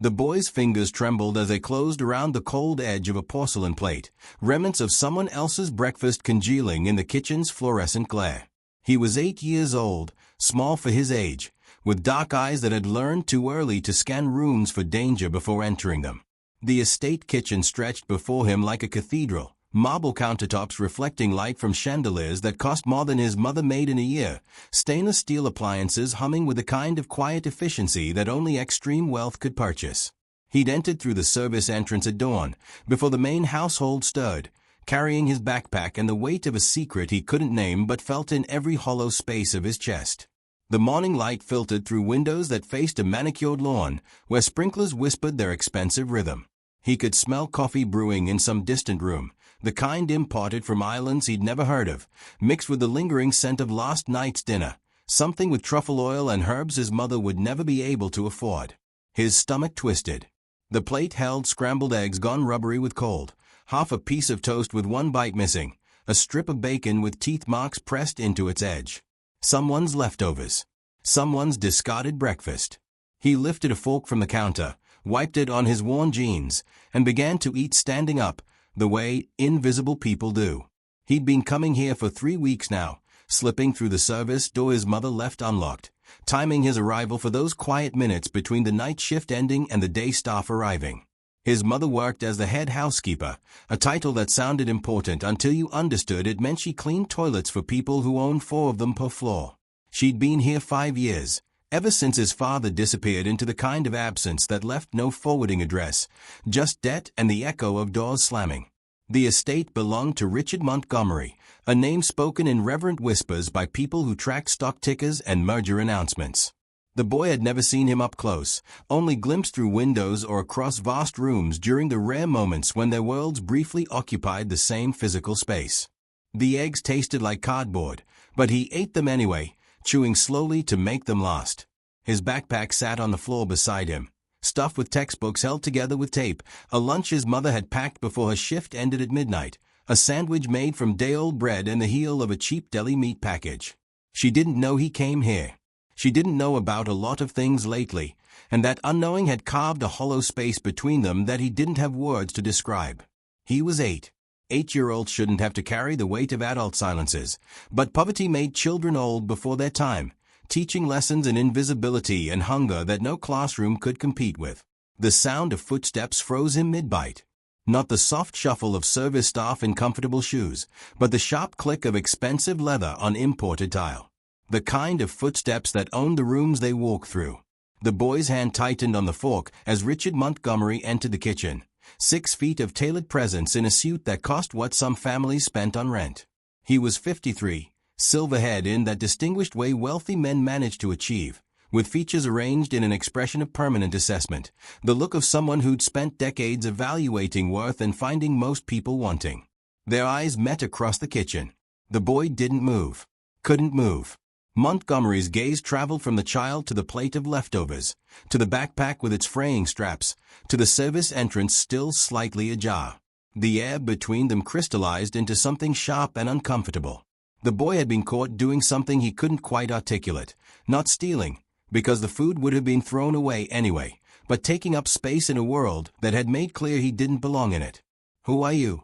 The boy's fingers trembled as they closed around the cold edge of a porcelain plate, remnants of someone else's breakfast congealing in the kitchen's fluorescent glare. He was 8 years old, small for his age, with dark eyes that had learned too early to scan rooms for danger before entering them. The estate kitchen stretched before him like a cathedral, marble countertops reflecting light from chandeliers that cost more than his mother made in a year, stainless steel appliances humming with a kind of quiet efficiency that only extreme wealth could purchase. He'd entered through the service entrance at dawn, before the main household stirred, carrying his backpack and the weight of a secret he couldn't name but felt in every hollow space of his chest. The morning light filtered through windows that faced a manicured lawn, where sprinklers whispered their expensive rhythm. He could smell coffee brewing in some distant room, the kind imported from islands he'd never heard of, mixed with the lingering scent of last night's dinner, something with truffle oil and herbs his mother would never be able to afford. His stomach twisted. The plate held scrambled eggs gone rubbery with cold, half a piece of toast with one bite missing, a strip of bacon with teeth marks pressed into its edge. Someone's leftovers. Someone's discarded breakfast. He lifted a fork from the counter, wiped it on his worn jeans, and began to eat standing up, the way invisible people do. He'd been coming here for 3 weeks now, slipping through the service door his mother left unlocked, timing his arrival for those quiet minutes between the night shift ending and the day staff arriving. His mother worked as the head housekeeper, a title that sounded important until you understood it meant she cleaned toilets for people who owned 4 of them per floor. She'd been here 5 years, ever since his father disappeared into the kind of absence that left no forwarding address, just debt and the echo of doors slamming. The estate belonged to Richard Montgomery, a name spoken in reverent whispers by people who tracked stock tickers and merger announcements. The boy had never seen him up close, only glimpsed through windows or across vast rooms during the rare moments when their worlds briefly occupied the same physical space. The eggs tasted like cardboard, but he ate them anyway, chewing slowly to make them last. His backpack sat on the floor beside him, stuffed with textbooks held together with tape, a lunch his mother had packed before her shift ended at midnight, a sandwich made from day-old bread and the heel of a cheap deli meat package. She didn't know he came here. She didn't know about a lot of things lately, and that unknowing had carved a hollow space between them that he didn't have words to describe. He was 8. 8-year-olds shouldn't have to carry the weight of adult silences, but poverty made children old before their time, teaching lessons in invisibility and hunger that no classroom could compete with. The sound of footsteps froze him mid-bite. Not the soft shuffle of service staff in comfortable shoes, but the sharp click of expensive leather on imported tile. The kind of footsteps that owned the rooms they walked through. The boy's hand tightened on the fork as Richard Montgomery entered the kitchen, 6 feet of tailored presence in a suit that cost what some families spent on rent. He was 53, silver-haired in that distinguished way wealthy men manage to achieve, with features arranged in an expression of permanent assessment, the look of someone who'd spent decades evaluating worth and finding most people wanting. Their eyes met across the kitchen. The boy didn't move. Couldn't move. Montgomery's gaze traveled from the child to the plate of leftovers, to the backpack with its fraying straps, to the service entrance still slightly ajar. The air between them crystallized into something sharp and uncomfortable. The boy had been caught doing something he couldn't quite articulate, not stealing, because the food would have been thrown away anyway, but taking up space in a world that had made clear he didn't belong in it. "Who are you?"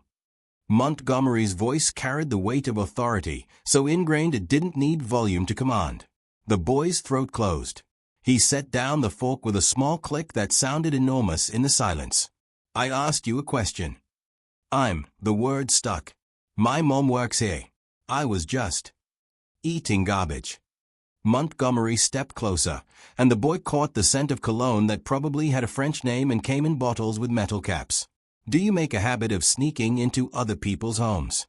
Montgomery's voice carried the weight of authority, so ingrained it didn't need volume to command. The boy's throat closed. He set down the fork with a small click that sounded enormous in the silence. "I asked you a question." The word stuck. "My mom works here. I was just eating garbage." Montgomery stepped closer, and the boy caught the scent of cologne that probably had a French name and came in bottles with metal caps. "Do you make a habit of sneaking into other people's homes?"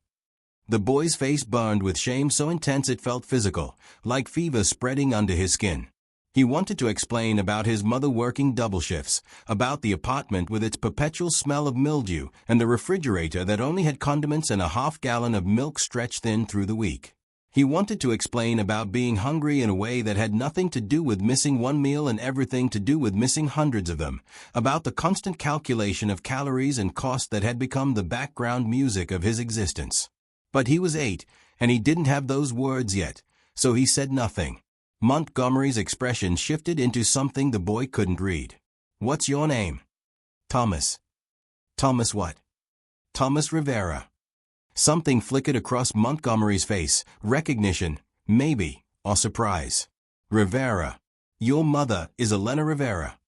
The boy's face burned with shame so intense it felt physical, like fever spreading under his skin. He wanted to explain about his mother working double shifts, about the apartment with its perpetual smell of mildew, and the refrigerator that only had condiments and a half-gallon of milk stretched thin through the week. He wanted to explain about being hungry in a way that had nothing to do with missing one meal and everything to do with missing hundreds of them, about the constant calculation of calories and cost that had become the background music of his existence. But he was 8, and he didn't have those words yet, so he said nothing. Montgomery's expression shifted into something the boy couldn't read. What's your name? Thomas. Thomas what? Thomas Rivera. Something flickered across Montgomery's face, recognition, maybe, or surprise. Rivera. Your mother is Elena Rivera.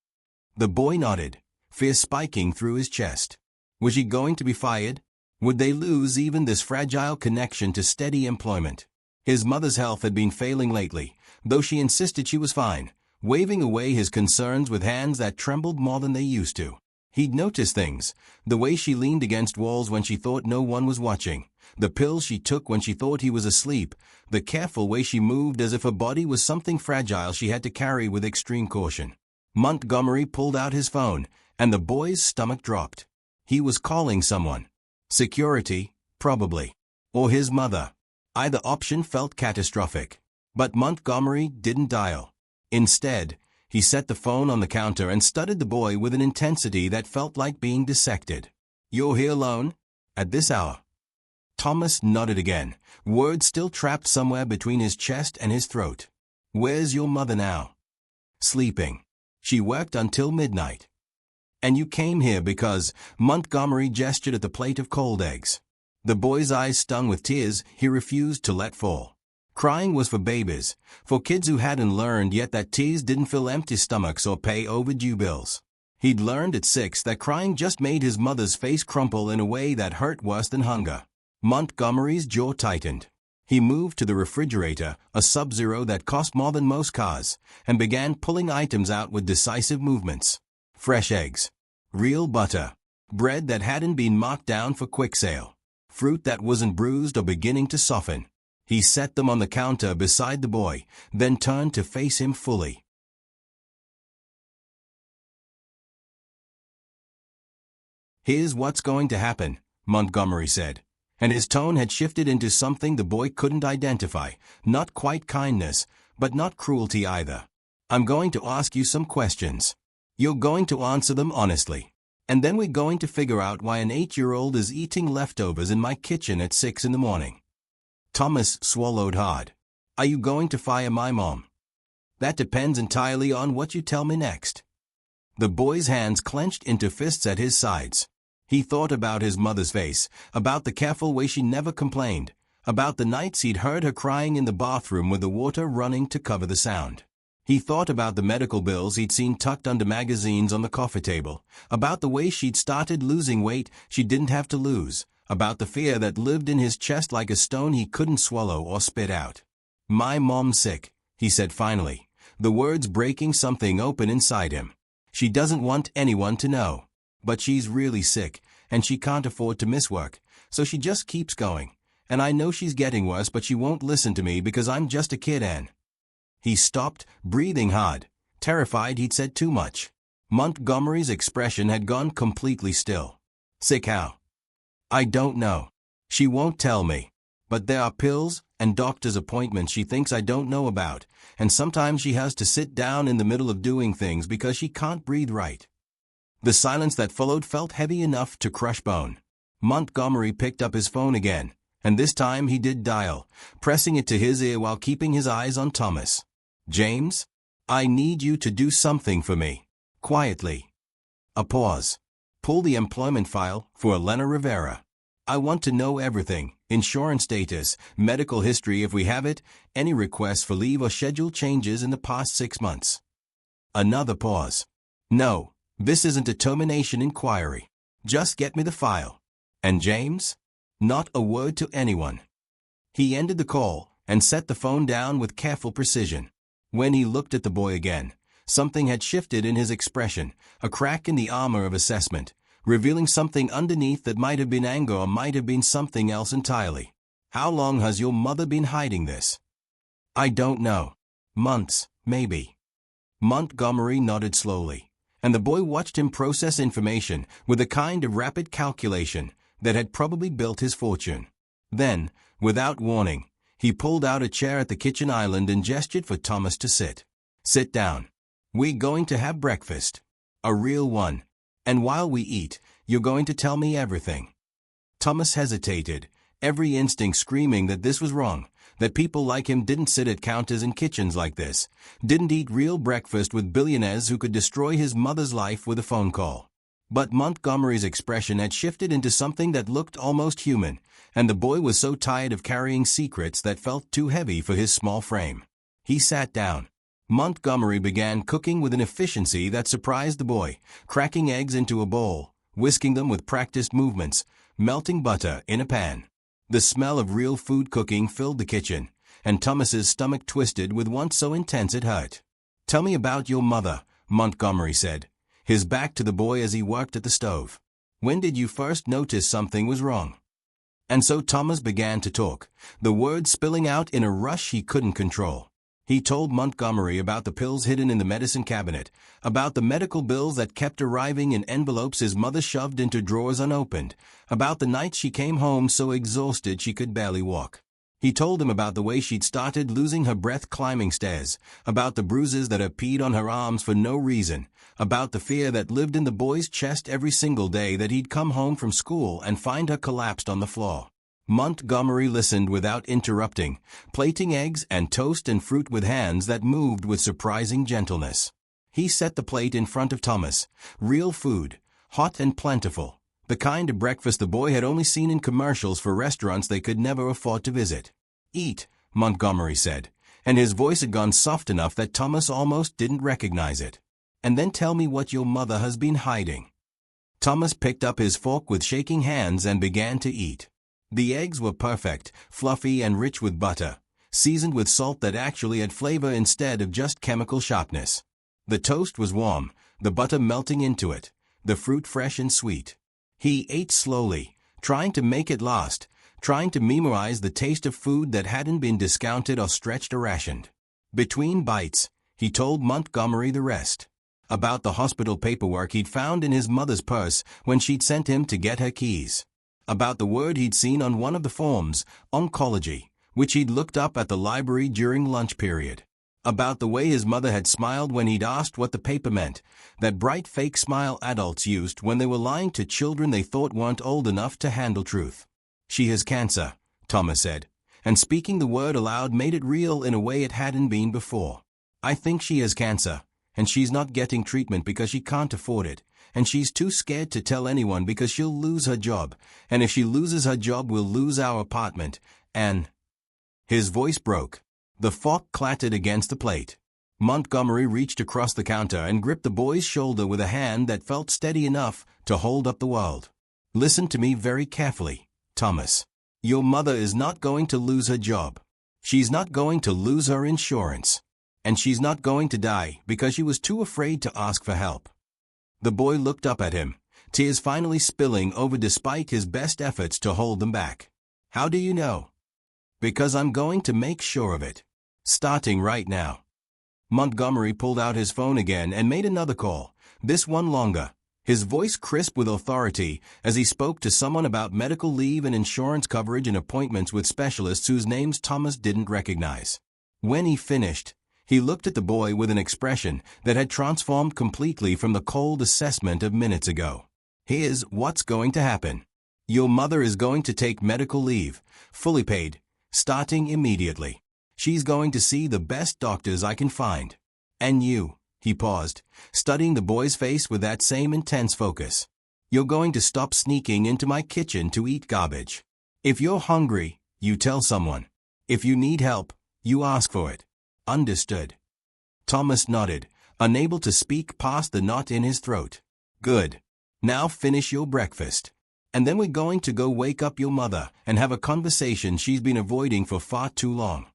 The boy nodded, fear spiking through his chest. Was she going to be fired? Would they lose even this fragile connection to steady employment? His mother's health had been failing lately, though she insisted she was fine, waving away his concerns with hands that trembled more than they used to. He'd noticed things, the way she leaned against walls when she thought no one was watching, the pills she took when she thought he was asleep, the careful way she moved as if her body was something fragile she had to carry with extreme caution. Montgomery pulled out his phone, and the boy's stomach dropped. He was calling someone. Security, probably. Or his mother. Either option felt catastrophic. But Montgomery didn't dial. Instead, he set the phone on the counter and studied the boy with an intensity that felt like being dissected. You're here alone? At this hour? Thomas nodded again, words still trapped somewhere between his chest and his throat. Where's your mother now? Sleeping. She worked until midnight. And you came here because Montgomery gestured at the plate of cold eggs. The boy's eyes stung with tears he refused to let fall. Crying was for babies, for kids who hadn't learned yet that tears didn't fill empty stomachs or pay overdue bills. He'd learned at 6 that crying just made his mother's face crumple in a way that hurt worse than hunger. Montgomery's jaw tightened. He moved to the refrigerator, a Sub-Zero that cost more than most cars, and began pulling items out with decisive movements. Fresh eggs. Real butter. Bread that hadn't been marked down for quick sale. Fruit that wasn't bruised or beginning to soften. He set them on the counter beside the boy, then turned to face him fully. Here's what's going to happen, Montgomery said. And his tone had shifted into something the boy couldn't identify, not quite kindness, but not cruelty either. I'm going to ask you some questions. You're going to answer them honestly. And then we're going to figure out why an 8-year-old is eating leftovers in my kitchen at 6 in the morning. Thomas swallowed hard. Are you going to fire my mom? That depends entirely on what you tell me next. The boy's hands clenched into fists at his sides. He thought about his mother's face, about the careful way she never complained, about the nights he'd heard her crying in the bathroom with the water running to cover the sound. He thought about the medical bills he'd seen tucked under magazines on the coffee table, about the way she'd started losing weight she didn't have to lose, about the fear that lived in his chest like a stone he couldn't swallow or spit out. My mom's sick, he said finally, the words breaking something open inside him. She doesn't want anyone to know. But she's really sick, and she can't afford to miss work, so she just keeps going. And I know she's getting worse, but she won't listen to me because I'm just a kid, Anne. He stopped, breathing hard, terrified he'd said too much. Montgomery's expression had gone completely still. Sick how? I don't know. She won't tell me. But there are pills and doctor's appointments she thinks I don't know about, and sometimes she has to sit down in the middle of doing things because she can't breathe right. The silence that followed felt heavy enough to crush bone. Montgomery picked up his phone again, and this time he did dial, pressing it to his ear while keeping his eyes on Thomas. James? I need you to do something for me. Quietly. A pause. Pull the employment file for Elena Rivera. I want to know everything, insurance status, medical history if we have it, any requests for leave or schedule changes in the past 6 months. Another pause. No. This isn't a termination inquiry. Just get me the file. And James? Not a word to anyone. He ended the call and set the phone down with careful precision. When he looked at the boy again, something had shifted in his expression, a crack in the armor of assessment, revealing something underneath that might have been anger or might have been something else entirely. How long has your mother been hiding this? I don't know. Months, maybe. Montgomery nodded slowly, and the boy watched him process information with a kind of rapid calculation that had probably built his fortune. Then, without warning, he pulled out a chair at the kitchen island and gestured for Thomas to sit. Sit down. We're going to have breakfast. A real one. And while we eat, you're going to tell me everything. Thomas hesitated, every instinct screaming that this was wrong, That people like him didn't sit at counters in kitchens like this, didn't eat real breakfast with billionaires who could destroy his mother's life with a phone call. But Montgomery's expression had shifted into something that looked almost human, and the boy was so tired of carrying secrets that felt too heavy for his small frame. He sat down. Montgomery began cooking with an efficiency that surprised the boy, cracking eggs into a bowl, whisking them with practiced movements, melting butter in a pan. The smell of real food cooking filled the kitchen, and Thomas's stomach twisted with want so intense it hurt. "Tell me about your mother," Montgomery said, his back to the boy as he worked at the stove. "When did you first notice something was wrong?" And so Thomas began to talk, the words spilling out in a rush he couldn't control. He told Montgomery about the pills hidden in the medicine cabinet, about the medical bills that kept arriving in envelopes his mother shoved into drawers unopened, about the nights she came home so exhausted she could barely walk. He told him about the way she'd started losing her breath climbing stairs, about the bruises that had peed on her arms for no reason, about the fear that lived in the boy's chest every single day that he'd come home from school and find her collapsed on the floor. Montgomery listened without interrupting, plating eggs and toast and fruit with hands that moved with surprising gentleness. He set the plate in front of Thomas, real food, hot and plentiful, the kind of breakfast the boy had only seen in commercials for restaurants they could never afford to visit. "Eat," Montgomery said, and his voice had gone soft enough that Thomas almost didn't recognize it. "And then tell me what your mother has been hiding." Thomas picked up his fork with shaking hands and began to eat. The eggs were perfect, fluffy and rich with butter, seasoned with salt that actually had flavor instead of just chemical sharpness. The toast was warm, the butter melting into it, the fruit fresh and sweet. He ate slowly, trying to make it last, trying to memorize the taste of food that hadn't been discounted or stretched or rationed. Between bites, he told Montgomery the rest. About the hospital paperwork he'd found in his mother's purse when she'd sent him to get her keys. About the word he'd seen on one of the forms, oncology, which he'd looked up at the library during lunch period. About the way his mother had smiled when he'd asked what the paper meant, that bright fake smile adults used when they were lying to children they thought weren't old enough to handle truth. "She has cancer," Thomas said, and speaking the word aloud made it real in a way it hadn't been before. "I think she has cancer, and she's not getting treatment because she can't afford it, and she's too scared to tell anyone because she'll lose her job, and if she loses her job we'll lose our apartment, and—" His voice broke. The fork clattered against the plate. Montgomery reached across the counter and gripped the boy's shoulder with a hand that felt steady enough to hold up the world. "Listen to me very carefully, Thomas. Your mother is not going to lose her job. She's not going to lose her insurance. And she's not going to die because she was too afraid to ask for help." The boy looked up at him, tears finally spilling over despite his best efforts to hold them back. "How do you know?" "Because I'm going to make sure of it. Starting right now." Montgomery pulled out his phone again and made another call, this one longer, his voice crisp with authority as he spoke to someone about medical leave and insurance coverage and appointments with specialists whose names Thomas didn't recognize. When he finished, he looked at the boy with an expression that had transformed completely from the cold assessment of minutes ago. "Here's what's going to happen. Your mother is going to take medical leave, fully paid, starting immediately. She's going to see the best doctors I can find. And you," he paused, studying the boy's face with that same intense focus, "you're going to stop sneaking into my kitchen to eat garbage. If you're hungry, you tell someone. If you need help, you ask for it. Understood?" Thomas nodded, unable to speak past the knot in his throat. "Good. Now finish your breakfast. And then we're going to go wake up your mother and have a conversation she's been avoiding for far too long."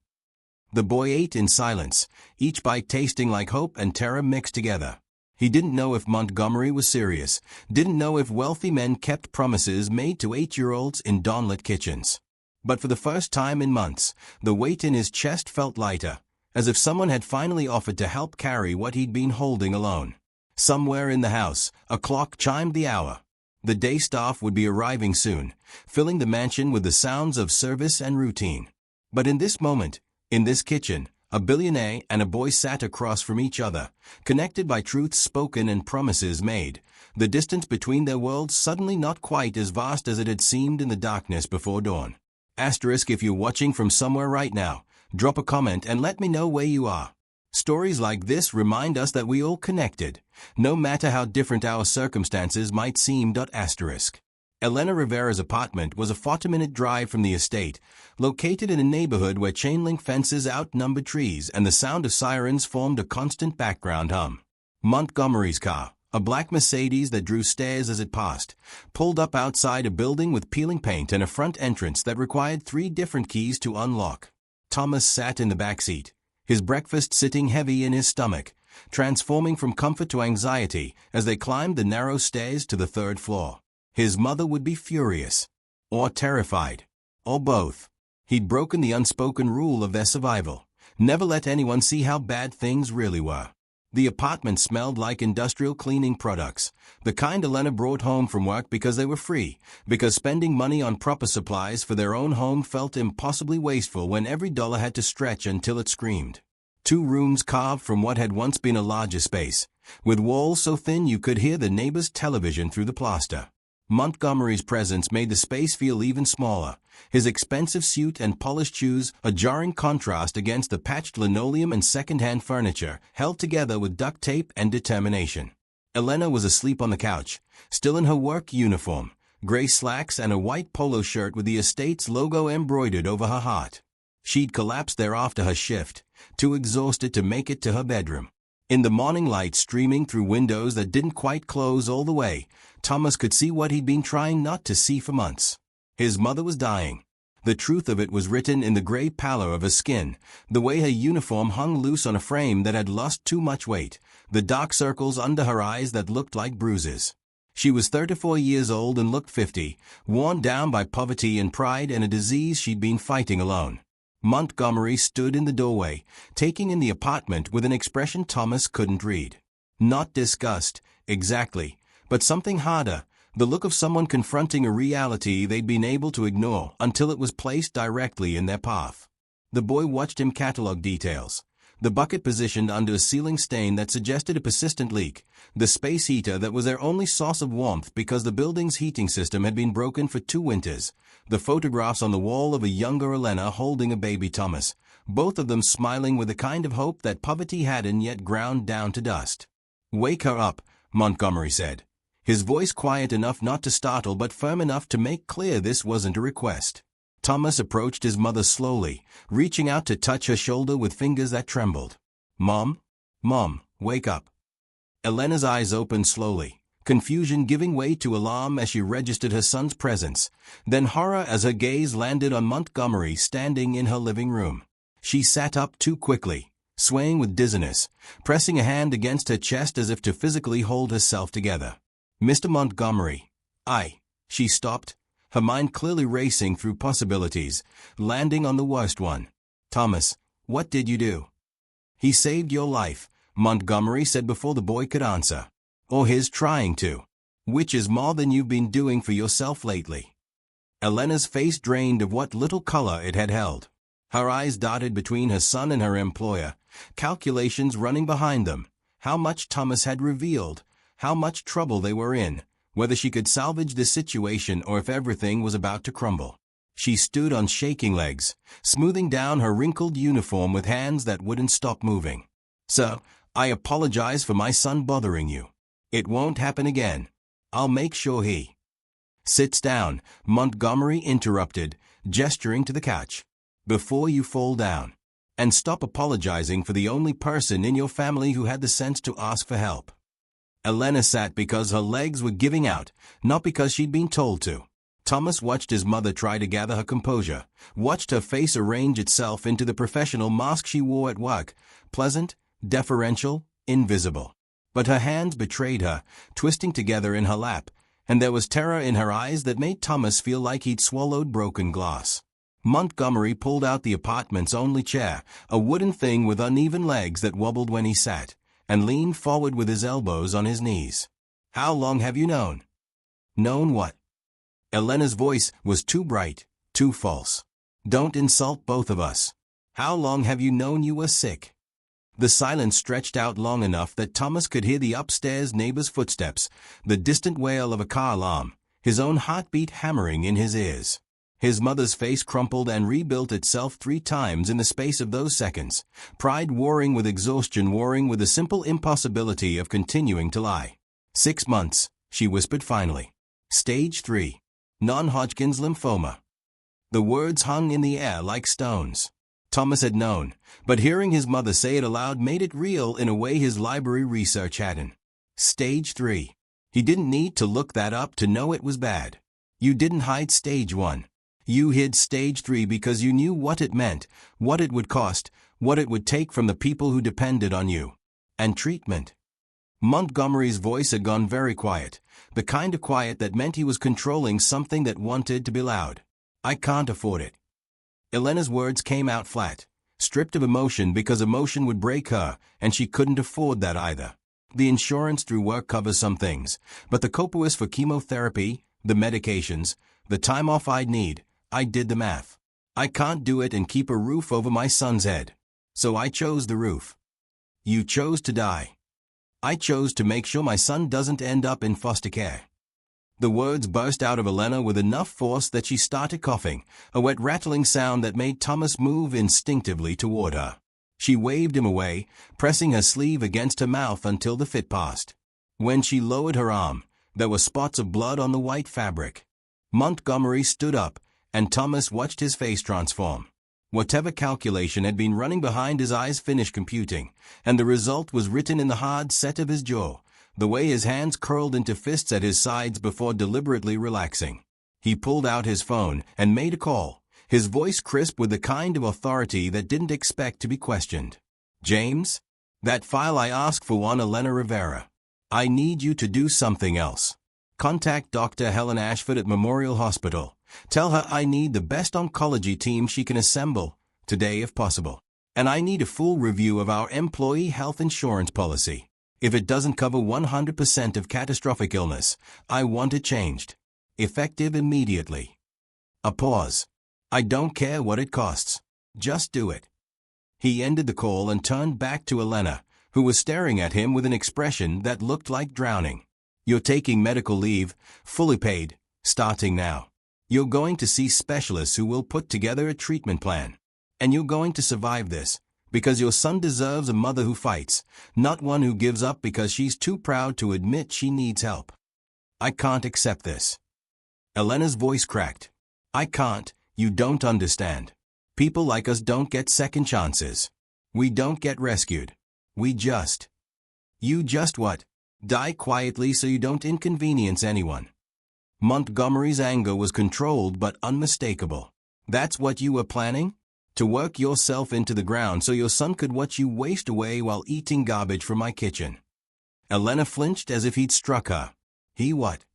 The boy ate in silence, each bite tasting like hope and terror mixed together. He didn't know if Montgomery was serious, didn't know if wealthy men kept promises made to 8-year-olds in dawnlit kitchens. But for the first time in months, the weight in his chest felt lighter, as if someone had finally offered to help carry what he'd been holding alone. Somewhere in the house, a clock chimed the hour. The day staff would be arriving soon, filling the mansion with the sounds of service and routine. But in this moment, in this kitchen, a billionaire and a boy sat across from each other, connected by truths spoken and promises made, the distance between their worlds suddenly not quite as vast as it had seemed in the darkness before dawn. Asterisk if you're watching from somewhere right now, drop a comment and let me know where you are. Stories like this remind us that we all connected, no matter how different our circumstances might seem. Asterisk. Elena Rivera's apartment was a 40-minute drive from the estate, located in a neighborhood where chain-link fences outnumbered trees and the sound of sirens formed a constant background hum. Montgomery's car, a black Mercedes that drew stares as it passed, pulled up outside a building with peeling paint and a front entrance that required 3 different keys to unlock. Thomas sat in the back seat, his breakfast sitting heavy in his stomach, transforming from comfort to anxiety as they climbed the narrow stairs to the 3rd floor. His mother would be furious, or terrified, or both. He'd broken the unspoken rule of their survival: never let anyone see how bad things really were. The apartment smelled like industrial cleaning products, the kind Elena brought home from work because they were free, because spending money on proper supplies for their own home felt impossibly wasteful when every dollar had to stretch until it screamed. 2 rooms carved from what had once been a larger space, with walls so thin you could hear the neighbor's television through the plaster. Montgomery's presence made the space feel even smaller, his expensive suit and polished shoes a jarring contrast against the patched linoleum and second-hand furniture held together with duct tape and determination. Elena was asleep on the couch, still in her work uniform, gray slacks and a white polo shirt with the estate's logo embroidered over her heart. She'd collapsed there after her shift, too exhausted to make it to her bedroom. In the morning light streaming through windows that didn't quite close all the way, Thomas could see what he'd been trying not to see for months. His mother was dying. The truth of it was written in the gray pallor of her skin, the way her uniform hung loose on a frame that had lost too much weight, the dark circles under her eyes that looked like bruises. She was 34 years old and looked 50, worn down by poverty and pride and a disease she'd been fighting alone. Montgomery stood in the doorway, taking in the apartment with an expression Thomas couldn't read. Not disgust, exactly, but something harder, the look of someone confronting a reality they'd been able to ignore until it was placed directly in their path. The boy watched him catalog details. The bucket positioned under a ceiling stain that suggested a persistent leak, the space heater that was their only source of warmth because the building's heating system had been broken for 2 winters, the photographs on the wall of a younger Elena holding a baby Thomas, both of them smiling with the kind of hope that poverty hadn't yet ground down to dust. "Wake her up," Montgomery said, his voice quiet enough not to startle but firm enough to make clear this wasn't a request. Thomas approached his mother slowly, reaching out to touch her shoulder with fingers that trembled. "Mom? Mom, wake up." Elena's eyes opened slowly, confusion giving way to alarm as she registered her son's presence, then horror as her gaze landed on Montgomery standing in her living room. She sat up too quickly, swaying with dizziness, pressing a hand against her chest as if to physically hold herself together. "Mr. Montgomery, She stopped, her mind clearly racing through possibilities, landing on the worst one. "Thomas, what did you do?" "He saved your life," Montgomery said before the boy could answer. "Or his trying to. Which is more than you've been doing for yourself lately." Elena's face drained of what little color it had held. Her eyes darted between her son and her employer, calculations running behind them. How much Thomas had revealed, how much trouble they were in, whether she could salvage this situation or if everything was about to crumble. She stood on shaking legs, smoothing down her wrinkled uniform with hands that wouldn't stop moving. "Sir, I apologize for my son bothering you. It won't happen again. I'll make sure he—" "Sits down," Montgomery interrupted, gesturing to the couch. "Before you fall down. And stop apologizing for the only person in your family who had the sense to ask for help." Elena sat because her legs were giving out, not because she'd been told to. Thomas watched his mother try to gather her composure, watched her face arrange itself into the professional mask she wore at work, pleasant, deferential, invisible. But her hands betrayed her, twisting together in her lap, and there was terror in her eyes that made Thomas feel like he'd swallowed broken glass. Montgomery pulled out the apartment's only chair, a wooden thing with uneven legs that wobbled when he sat, and leaned forward with his elbows on his knees. "How long have you known?" "Known what?" Elena's voice was too bright, too false. "Don't insult both of us. How long have you known you were sick?" The silence stretched out long enough that Thomas could hear the upstairs neighbor's footsteps, the distant wail of a car alarm, his own heartbeat hammering in his ears. His mother's face crumpled and rebuilt itself 3 times in the space of those seconds, pride warring with exhaustion, warring with the simple impossibility of continuing to lie. 6 months, she whispered finally. Stage 3. Non-Hodgkin's lymphoma. The words hung in the air like stones. Thomas had known, but hearing his mother say it aloud made it real in a way his library research hadn't. Stage 3. He didn't need to look that up to know it was bad. You didn't hide Stage 1. You hid Stage 3 because you knew what it meant, what it would cost, what it would take from the people who depended on you. And treatment. Montgomery's voice had gone very quiet, the kind of quiet that meant he was controlling something that wanted to be loud. I can't afford it. Elena's words came out flat, stripped of emotion because emotion would break her, and she couldn't afford that either. The insurance through work covers some things, but the copay for chemotherapy, the medications, the time off I'd need, I did the math. I can't do it and keep a roof over my son's head. So I chose the roof. You chose to die. I chose to make sure my son doesn't end up in foster care. The words burst out of Elena with enough force that she started coughing, a wet rattling sound that made Thomas move instinctively toward her. She waved him away, pressing her sleeve against her mouth until the fit passed. When she lowered her arm, there were spots of blood on the white fabric. Montgomery stood up, and Thomas watched his face transform. Whatever calculation had been running behind his eyes finished computing, and the result was written in the hard set of his jaw, the way his hands curled into fists at his sides before deliberately relaxing. He pulled out his phone and made a call, his voice crisp with the kind of authority that didn't expect to be questioned. James? That file I asked for on Elena Rivera. I need you to do something else. Contact Dr. Helen Ashford at Memorial Hospital. Tell her I need the best oncology team she can assemble, today if possible. And I need a full review of our employee health insurance policy. If it doesn't cover 100% of catastrophic illness, I want it changed. Effective immediately. A pause. I don't care what it costs. Just do it. He ended the call and turned back to Elena, who was staring at him with an expression that looked like drowning. You're taking medical leave, fully paid, starting now. You're going to see specialists who will put together a treatment plan. And you're going to survive this, because your son deserves a mother who fights, not one who gives up because she's too proud to admit she needs help. I can't accept this. Elena's voice cracked. I can't, you don't understand. People like us don't get second chances. We don't get rescued. We just. You just what? Die quietly so you don't inconvenience anyone. Montgomery's anger was controlled but unmistakable. That's what you were planning? To work yourself into the ground so your son could watch you waste away while eating garbage from my kitchen. Elena flinched as if he'd struck her. He what?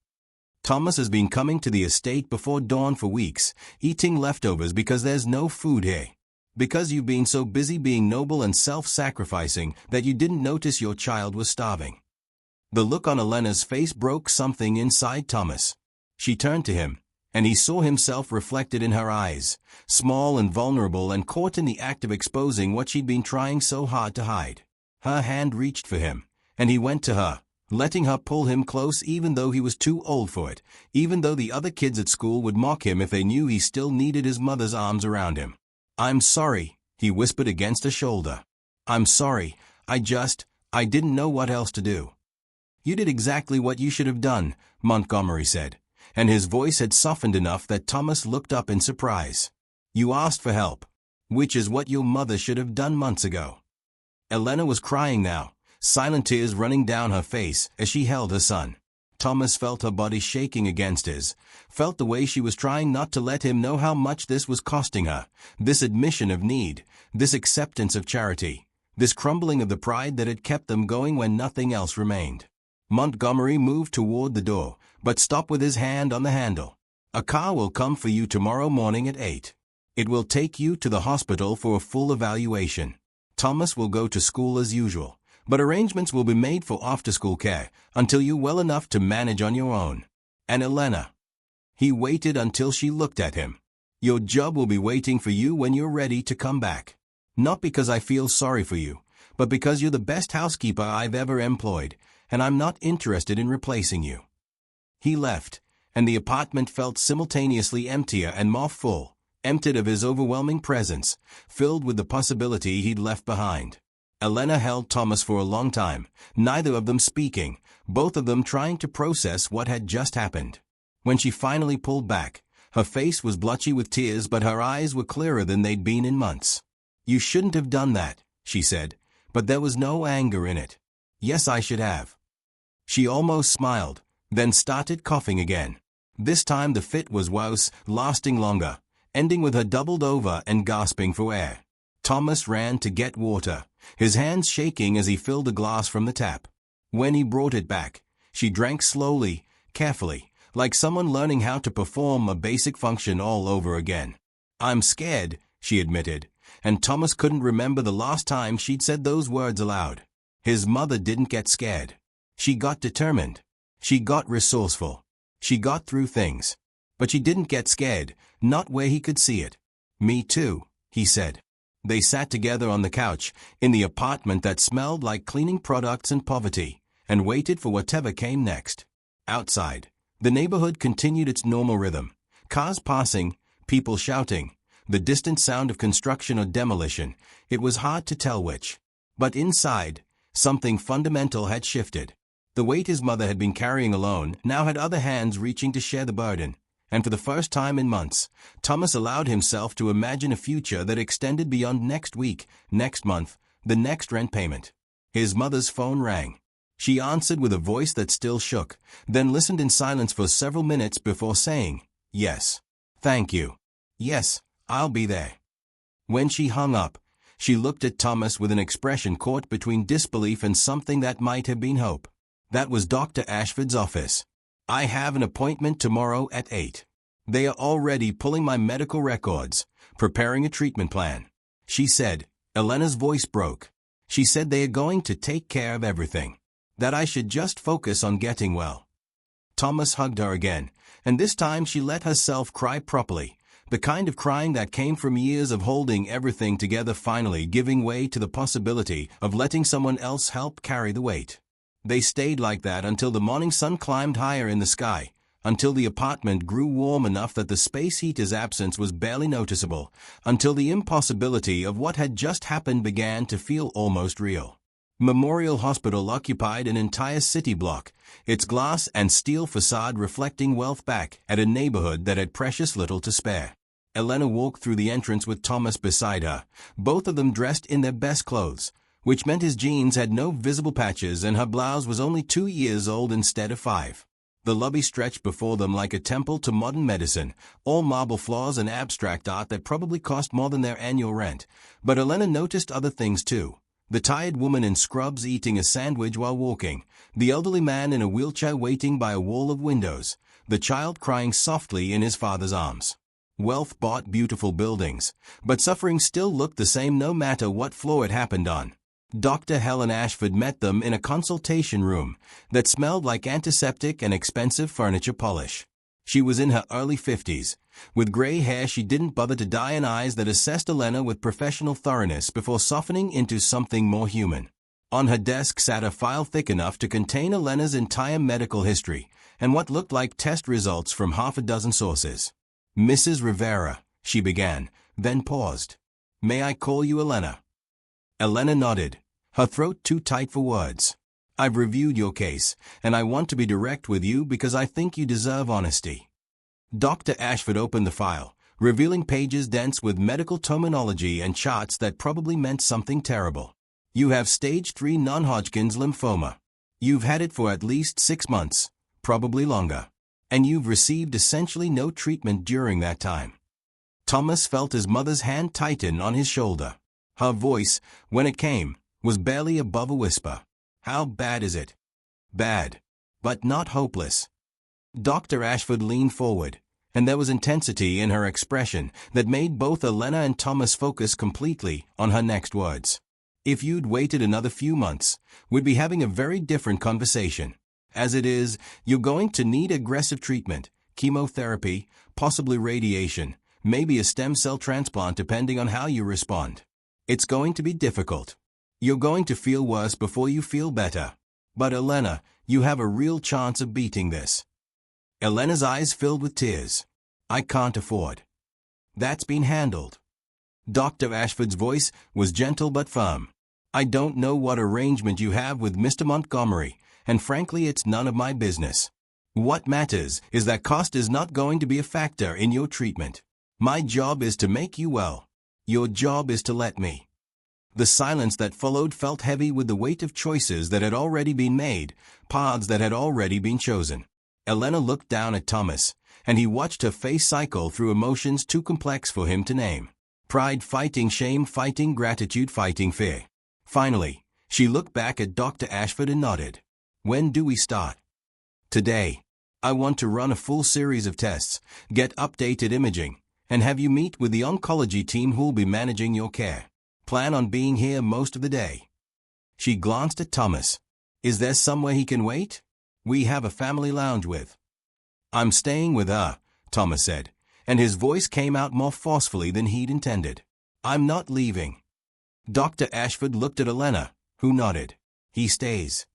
Thomas has been coming to the estate before dawn for weeks, eating leftovers because there's no food here. Because you've been so busy being noble and self-sacrificing that you didn't notice your child was starving. The look on Elena's face broke something inside Thomas. She turned to him, and he saw himself reflected in her eyes, small and vulnerable and caught in the act of exposing what she'd been trying so hard to hide. Her hand reached for him, and he went to her, letting her pull him close even though he was too old for it, even though the other kids at school would mock him if they knew he still needed his mother's arms around him. I'm sorry, he whispered against her shoulder. I'm sorry, I didn't know what else to do. You did exactly what you should have done, Montgomery said, and his voice had softened enough that Thomas looked up in surprise. You asked for help, which is what your mother should have done months ago. Elena was crying now, silent tears running down her face as she held her son. Thomas felt her body shaking against his, felt the way she was trying not to let him know how much this was costing her, this admission of need, this acceptance of charity, this crumbling of the pride that had kept them going when nothing else remained. Montgomery moved toward the door, but stopped with his hand on the handle. A car will come for you tomorrow morning at 8. It will take you to the hospital for a full evaluation. Thomas will go to school as usual, but arrangements will be made for after-school care until you're well enough to manage on your own. And Elena. He waited until she looked at him. Your job will be waiting for you when you're ready to come back. Not because I feel sorry for you, but because you're the best housekeeper I've ever employed, and I'm not interested in replacing you. He left, and the apartment felt simultaneously emptier and more full, emptied of his overwhelming presence, filled with the possibility he'd left behind. Elena held Thomas for a long time, neither of them speaking, both of them trying to process what had just happened. When she finally pulled back, her face was blotchy with tears, but her eyes were clearer than they'd been in months. "You shouldn't have done that," she said, but there was no anger in it. "Yes, I should have." She almost smiled, then started coughing again. This time the fit was worse, lasting longer, ending with her doubled over and gasping for air. Thomas ran to get water, his hands shaking as he filled a glass from the tap. When he brought it back, she drank slowly, carefully, like someone learning how to perform a basic function all over again. "I'm scared," she admitted, and Thomas couldn't remember the last time she'd said those words aloud. His mother didn't get scared. She got determined. She got resourceful. She got through things. But she didn't get scared, not where he could see it. "Me too," he said. They sat together on the couch, in the apartment that smelled like cleaning products and poverty, and waited for whatever came next. Outside, the neighborhood continued its normal rhythm. Cars passing, people shouting, the distant sound of construction or demolition. It was hard to tell which. But inside, something fundamental had shifted. The weight his mother had been carrying alone now had other hands reaching to share the burden. And for the first time in months, Thomas allowed himself to imagine a future that extended beyond next week, next month, the next rent payment. His mother's phone rang. She answered with a voice that still shook, then listened in silence for several minutes before saying, "Yes. Thank you. Yes, I'll be there." When she hung up, she looked at Thomas with an expression caught between disbelief and something that might have been hope. That was Dr. Ashford's office. "I have an appointment tomorrow at 8. They are already pulling my medical records, preparing a treatment plan," she said. Elena's voice broke. "She said they are going to take care of everything. That I should just focus on getting well." Thomas hugged her again, and this time she let herself cry properly, the kind of crying that came from years of holding everything together, finally giving way to the possibility of letting someone else help carry the weight. They stayed like that until the morning sun climbed higher in the sky, until the apartment grew warm enough that the space heater's absence was barely noticeable, until the impossibility of what had just happened began to feel almost real. Memorial Hospital occupied an entire city block, its glass and steel facade reflecting wealth back at a neighborhood that had precious little to spare. Elena walked through the entrance with Thomas beside her, both of them dressed in their best clothes, which meant his jeans had no visible patches and her blouse was only 2 years old instead of 5. The lobby stretched before them like a temple to modern medicine, all marble floors and abstract art that probably cost more than their annual rent. But Elena noticed other things too. The tired woman in scrubs eating a sandwich while walking, the elderly man in a wheelchair waiting by a wall of windows, the child crying softly in his father's arms. Wealth bought beautiful buildings, but suffering still looked the same no matter what floor it happened on. Dr. Helen Ashford met them in a consultation room that smelled like antiseptic and expensive furniture polish. She was in her early 50s, with gray hair she didn't bother to dye and eyes that assessed Elena with professional thoroughness before softening into something more human. On her desk sat a file thick enough to contain Elena's entire medical history and what looked like test results from half a dozen sources. "Mrs. Rivera," she began, then paused. "May I call you Elena?" Elena nodded, her throat too tight for words. "I've reviewed your case, and I want to be direct with you because I think you deserve honesty." Dr. Ashford opened the file, revealing pages dense with medical terminology and charts that probably meant something terrible. "You have stage 3 non-Hodgkin's lymphoma. You've had it for at least 6 months, probably longer. And you've received essentially no treatment during that time." Thomas felt his mother's hand tighten on his shoulder. Her voice, when it came, was barely above a whisper. "How bad is it?" "Bad. But not hopeless." Dr. Ashford leaned forward, and there was intensity in her expression that made both Elena and Thomas focus completely on her next words. "If you'd waited another few months, we'd be having a very different conversation. As it is, you're going to need aggressive treatment, chemotherapy, possibly radiation, maybe a stem cell transplant depending on how you respond. It's going to be difficult. You're going to feel worse before you feel better. But Elena, you have a real chance of beating this." Elena's eyes filled with tears. I can't afford. That's been handled. Dr. Ashford's voice was gentle but firm. I don't know what arrangement you have with Mr. Montgomery, and frankly it's none of my business. What matters is that cost is not going to be a factor in your treatment. My job is to make you well. Your job is to let me. The silence that followed felt heavy with the weight of choices that had already been made, paths that had already been chosen. Elena looked down at Thomas, and he watched her face cycle through emotions too complex for him to name. Pride fighting shame fighting gratitude fighting fear. Finally, she looked back at Dr. Ashford and nodded. When do we start? Today. I want to run a full series of tests, get updated imaging, and have you meet with the oncology team who'll be managing your care. Plan on being here most of the day. She glanced at Thomas. Is there somewhere he can wait? We have a family lounge with. I'm staying with her, Thomas said, and his voice came out more forcefully than he'd intended. I'm not leaving. Dr. Ashford looked at Elena, who nodded. He stays.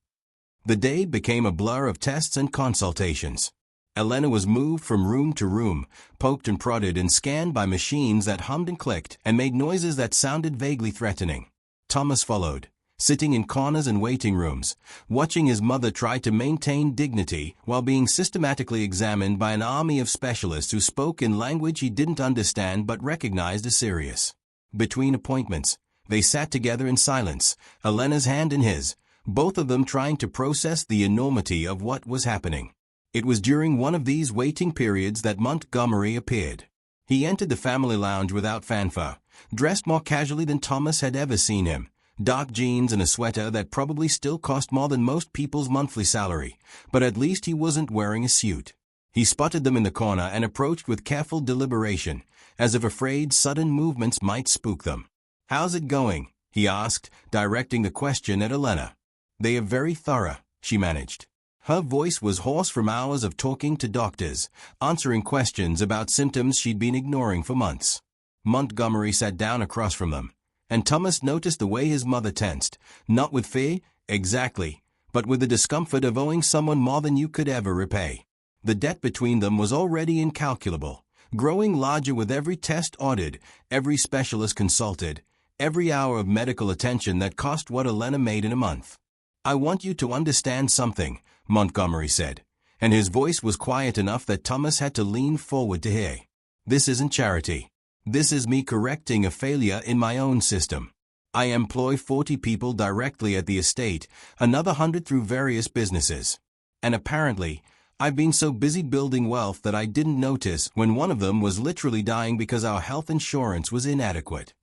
The day became a blur of tests and consultations. Elena was moved from room to room, poked and prodded and scanned by machines that hummed and clicked and made noises that sounded vaguely threatening. Thomas followed, sitting in corners and waiting rooms, watching his mother try to maintain dignity while being systematically examined by an army of specialists who spoke in language he didn't understand but recognized as serious. Between appointments, they sat together in silence, Elena's hand in his, both of them trying to process the enormity of what was happening. It was during one of these waiting periods that Montgomery appeared. He entered the family lounge without fanfare, dressed more casually than Thomas had ever seen him, dark jeans and a sweater that probably still cost more than most people's monthly salary, but at least he wasn't wearing a suit. He spotted them in the corner and approached with careful deliberation, as if afraid sudden movements might spook them. How's it going? He asked, directing the question at Elena. They are very thorough, she managed. Her voice was hoarse from hours of talking to doctors, answering questions about symptoms she'd been ignoring for months. Montgomery sat down across from them, and Thomas noticed the way his mother tensed, not with fear, exactly, but with the discomfort of owing someone more than you could ever repay. The debt between them was already incalculable, growing larger with every test ordered, every specialist consulted, every hour of medical attention that cost what Elena made in a month. I want you to understand something, Montgomery said, and his voice was quiet enough that Thomas had to lean forward to hear. This isn't charity. This is me correcting a failure in my own system. I employ 40 people directly at the estate, another 100 through various businesses. And apparently, I've been so busy building wealth that I didn't notice when one of them was literally dying because our health insurance was inadequate.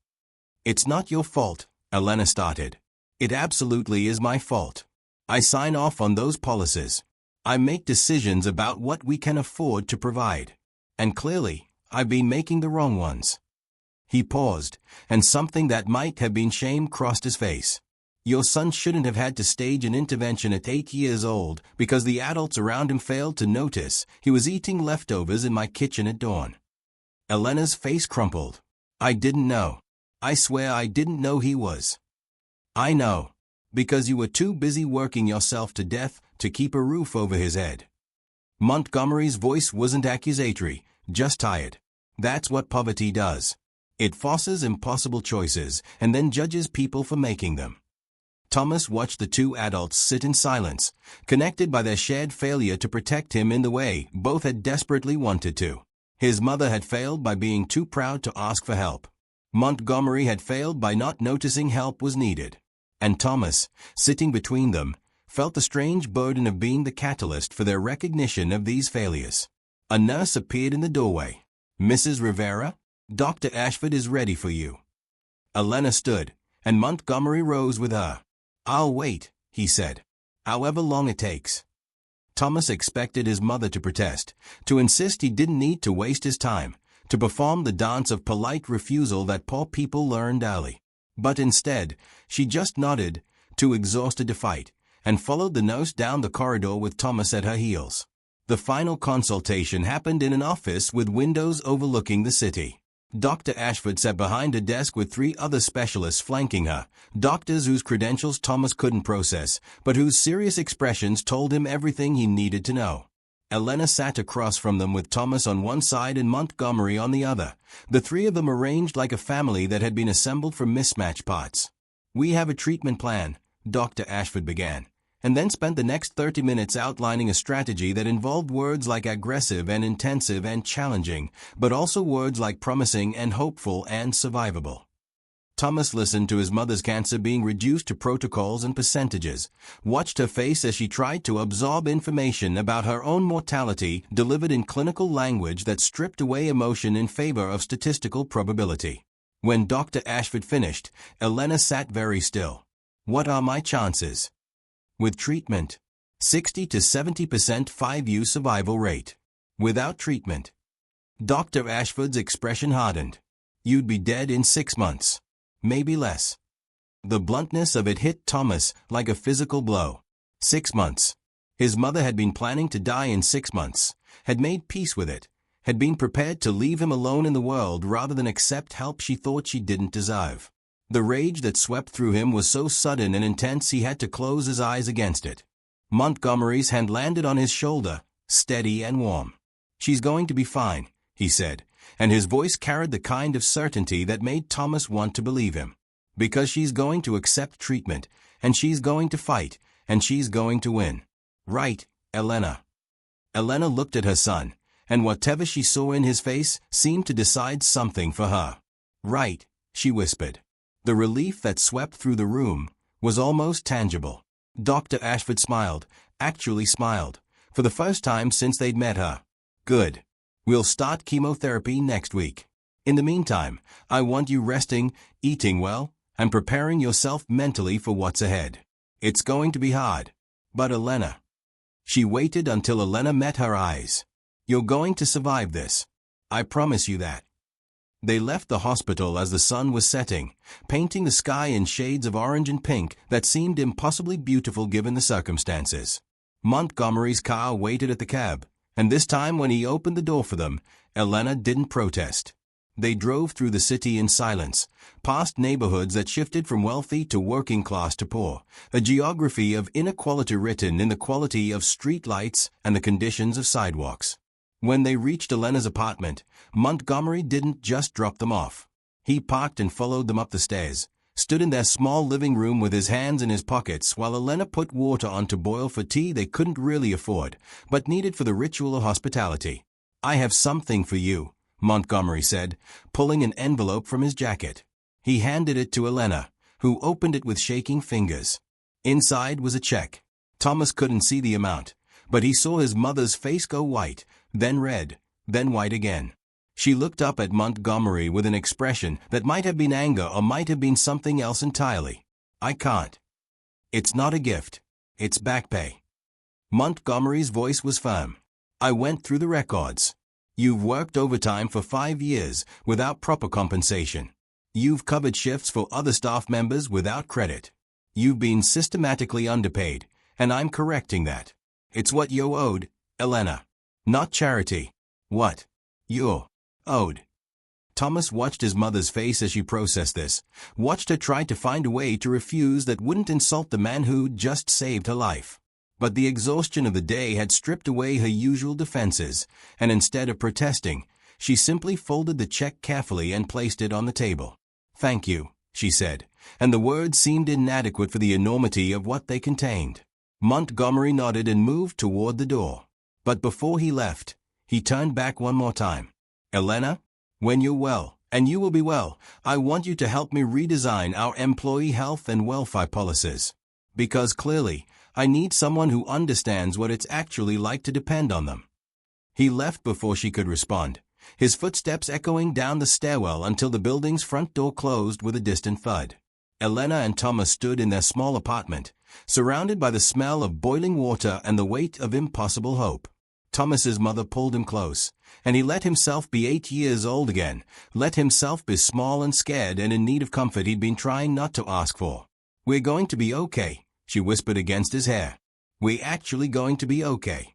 It's not your fault, Elena started. It absolutely is my fault. I sign off on those policies. I make decisions about what we can afford to provide. And clearly, I've been making the wrong ones. He paused, and something that might have been shame crossed his face. Your son shouldn't have had to stage an intervention at 8 years old because the adults around him failed to notice he was eating leftovers in my kitchen at dawn. Elena's face crumpled. I didn't know. I swear I didn't know he was. I know. Because you were too busy working yourself to death to keep a roof over his head. Montgomery's voice wasn't accusatory, just tired. That's what poverty does. It forces impossible choices and then judges people for making them. Thomas watched the two adults sit in silence, connected by their shared failure to protect him in the way both had desperately wanted to. His mother had failed by being too proud to ask for help. Montgomery had failed by not noticing help was needed. And Thomas, sitting between them, felt the strange burden of being the catalyst for their recognition of these failures. A nurse appeared in the doorway. Mrs. Rivera, Dr. Ashford is ready for you. Elena stood, and Montgomery rose with her. I'll wait, he said. However long it takes. Thomas expected his mother to protest, to insist he didn't need to waste his time, to perform the dance of polite refusal that poor people learned early. But instead, she just nodded, too exhausted to fight, and followed the nurse down the corridor with Thomas at her heels. The final consultation happened in an office with windows overlooking the city. Dr. Ashford sat behind a desk with 3 other specialists flanking her, doctors whose credentials Thomas couldn't process, but whose serious expressions told him everything he needed to know. Elena sat across from them with Thomas on one side and Montgomery on the other, the three of them arranged like a family that had been assembled from mismatched parts. "We have a treatment plan," Dr. Ashford began, and then spent the next 30 minutes outlining a strategy that involved words like aggressive and intensive and challenging, but also words like promising and hopeful and survivable. Thomas listened to his mother's cancer being reduced to protocols and percentages, watched her face as she tried to absorb information about her own mortality delivered in clinical language that stripped away emotion in favor of statistical probability. When Dr. Ashford finished, Elena sat very still. "What are my chances?" "With treatment, 60 to 70% 5U survival rate. Without treatment." Dr. Ashford's expression hardened. "You'd be dead in 6 months. Maybe less." The bluntness of it hit Thomas like a physical blow. 6 months. His mother had been planning to die in 6 months, had made peace with it, had been prepared to leave him alone in the world rather than accept help she thought she didn't deserve. The rage that swept through him was so sudden and intense he had to close his eyes against it. Montgomery's hand landed on his shoulder, steady and warm. "She's going to be fine," he said, and his voice carried the kind of certainty that made Thomas want to believe him. "Because she's going to accept treatment, and she's going to fight, and she's going to win. Right, Elena?" Elena looked at her son, and whatever she saw in his face seemed to decide something for her. "Right," she whispered. The relief that swept through the room was almost tangible. Dr. Ashford smiled, actually smiled, for the first time since they'd met her. "Good. We'll start chemotherapy next week. In the meantime, I want you resting, eating well, and preparing yourself mentally for what's ahead. It's going to be hard. But Elena..." She waited until Elena met her eyes. "You're going to survive this. I promise you that." They left the hospital as the sun was setting, painting the sky in shades of orange and pink that seemed impossibly beautiful given the circumstances. Montgomery's car waited at the cab, and this time when he opened the door for them, Elena didn't protest. They drove through the city in silence, past neighborhoods that shifted from wealthy to working class to poor, a geography of inequality written in the quality of street lights and the conditions of sidewalks. When they reached Elena's apartment, Montgomery didn't just drop them off. He parked and followed them up the stairs, stood in their small living room with his hands in his pockets while Elena put water on to boil for tea they couldn't really afford, but needed for the ritual of hospitality. "I have something for you," Montgomery said, pulling an envelope from his jacket. He handed it to Elena, who opened it with shaking fingers. Inside was a check. Thomas couldn't see the amount, but he saw his mother's face go white, then red, then white again. She looked up at Montgomery with an expression that might have been anger or might have been something else entirely. "I can't. It's not a gift. It's back pay." Montgomery's voice was firm. "I went through the records. You've worked overtime for 5 years without proper compensation. You've covered shifts for other staff members without credit. You've been systematically underpaid, and I'm correcting that. It's what you're owed, Elena. Not charity. What you're owed." Thomas watched his mother's face as she processed this, watched her try to find a way to refuse that wouldn't insult the man who'd just saved her life. But the exhaustion of the day had stripped away her usual defenses, and instead of protesting, she simply folded the check carefully and placed it on the table. "Thank you," she said, and the words seemed inadequate for the enormity of what they contained. Montgomery nodded and moved toward the door. But before he left, he turned back one more time. "Elena, when you're well, and you will be well, I want you to help me redesign our employee health and welfare policies. Because clearly, I need someone who understands what it's actually like to depend on them." He left before she could respond, his footsteps echoing down the stairwell until the building's front door closed with a distant thud. Elena and Thomas stood in their small apartment, surrounded by the smell of boiling water and the weight of impossible hope. Thomas's mother pulled him close, and he let himself be 8 years old again, let himself be small and scared and in need of comfort he'd been trying not to ask for. "We're going to be okay," she whispered against his hair. "We're actually going to be okay."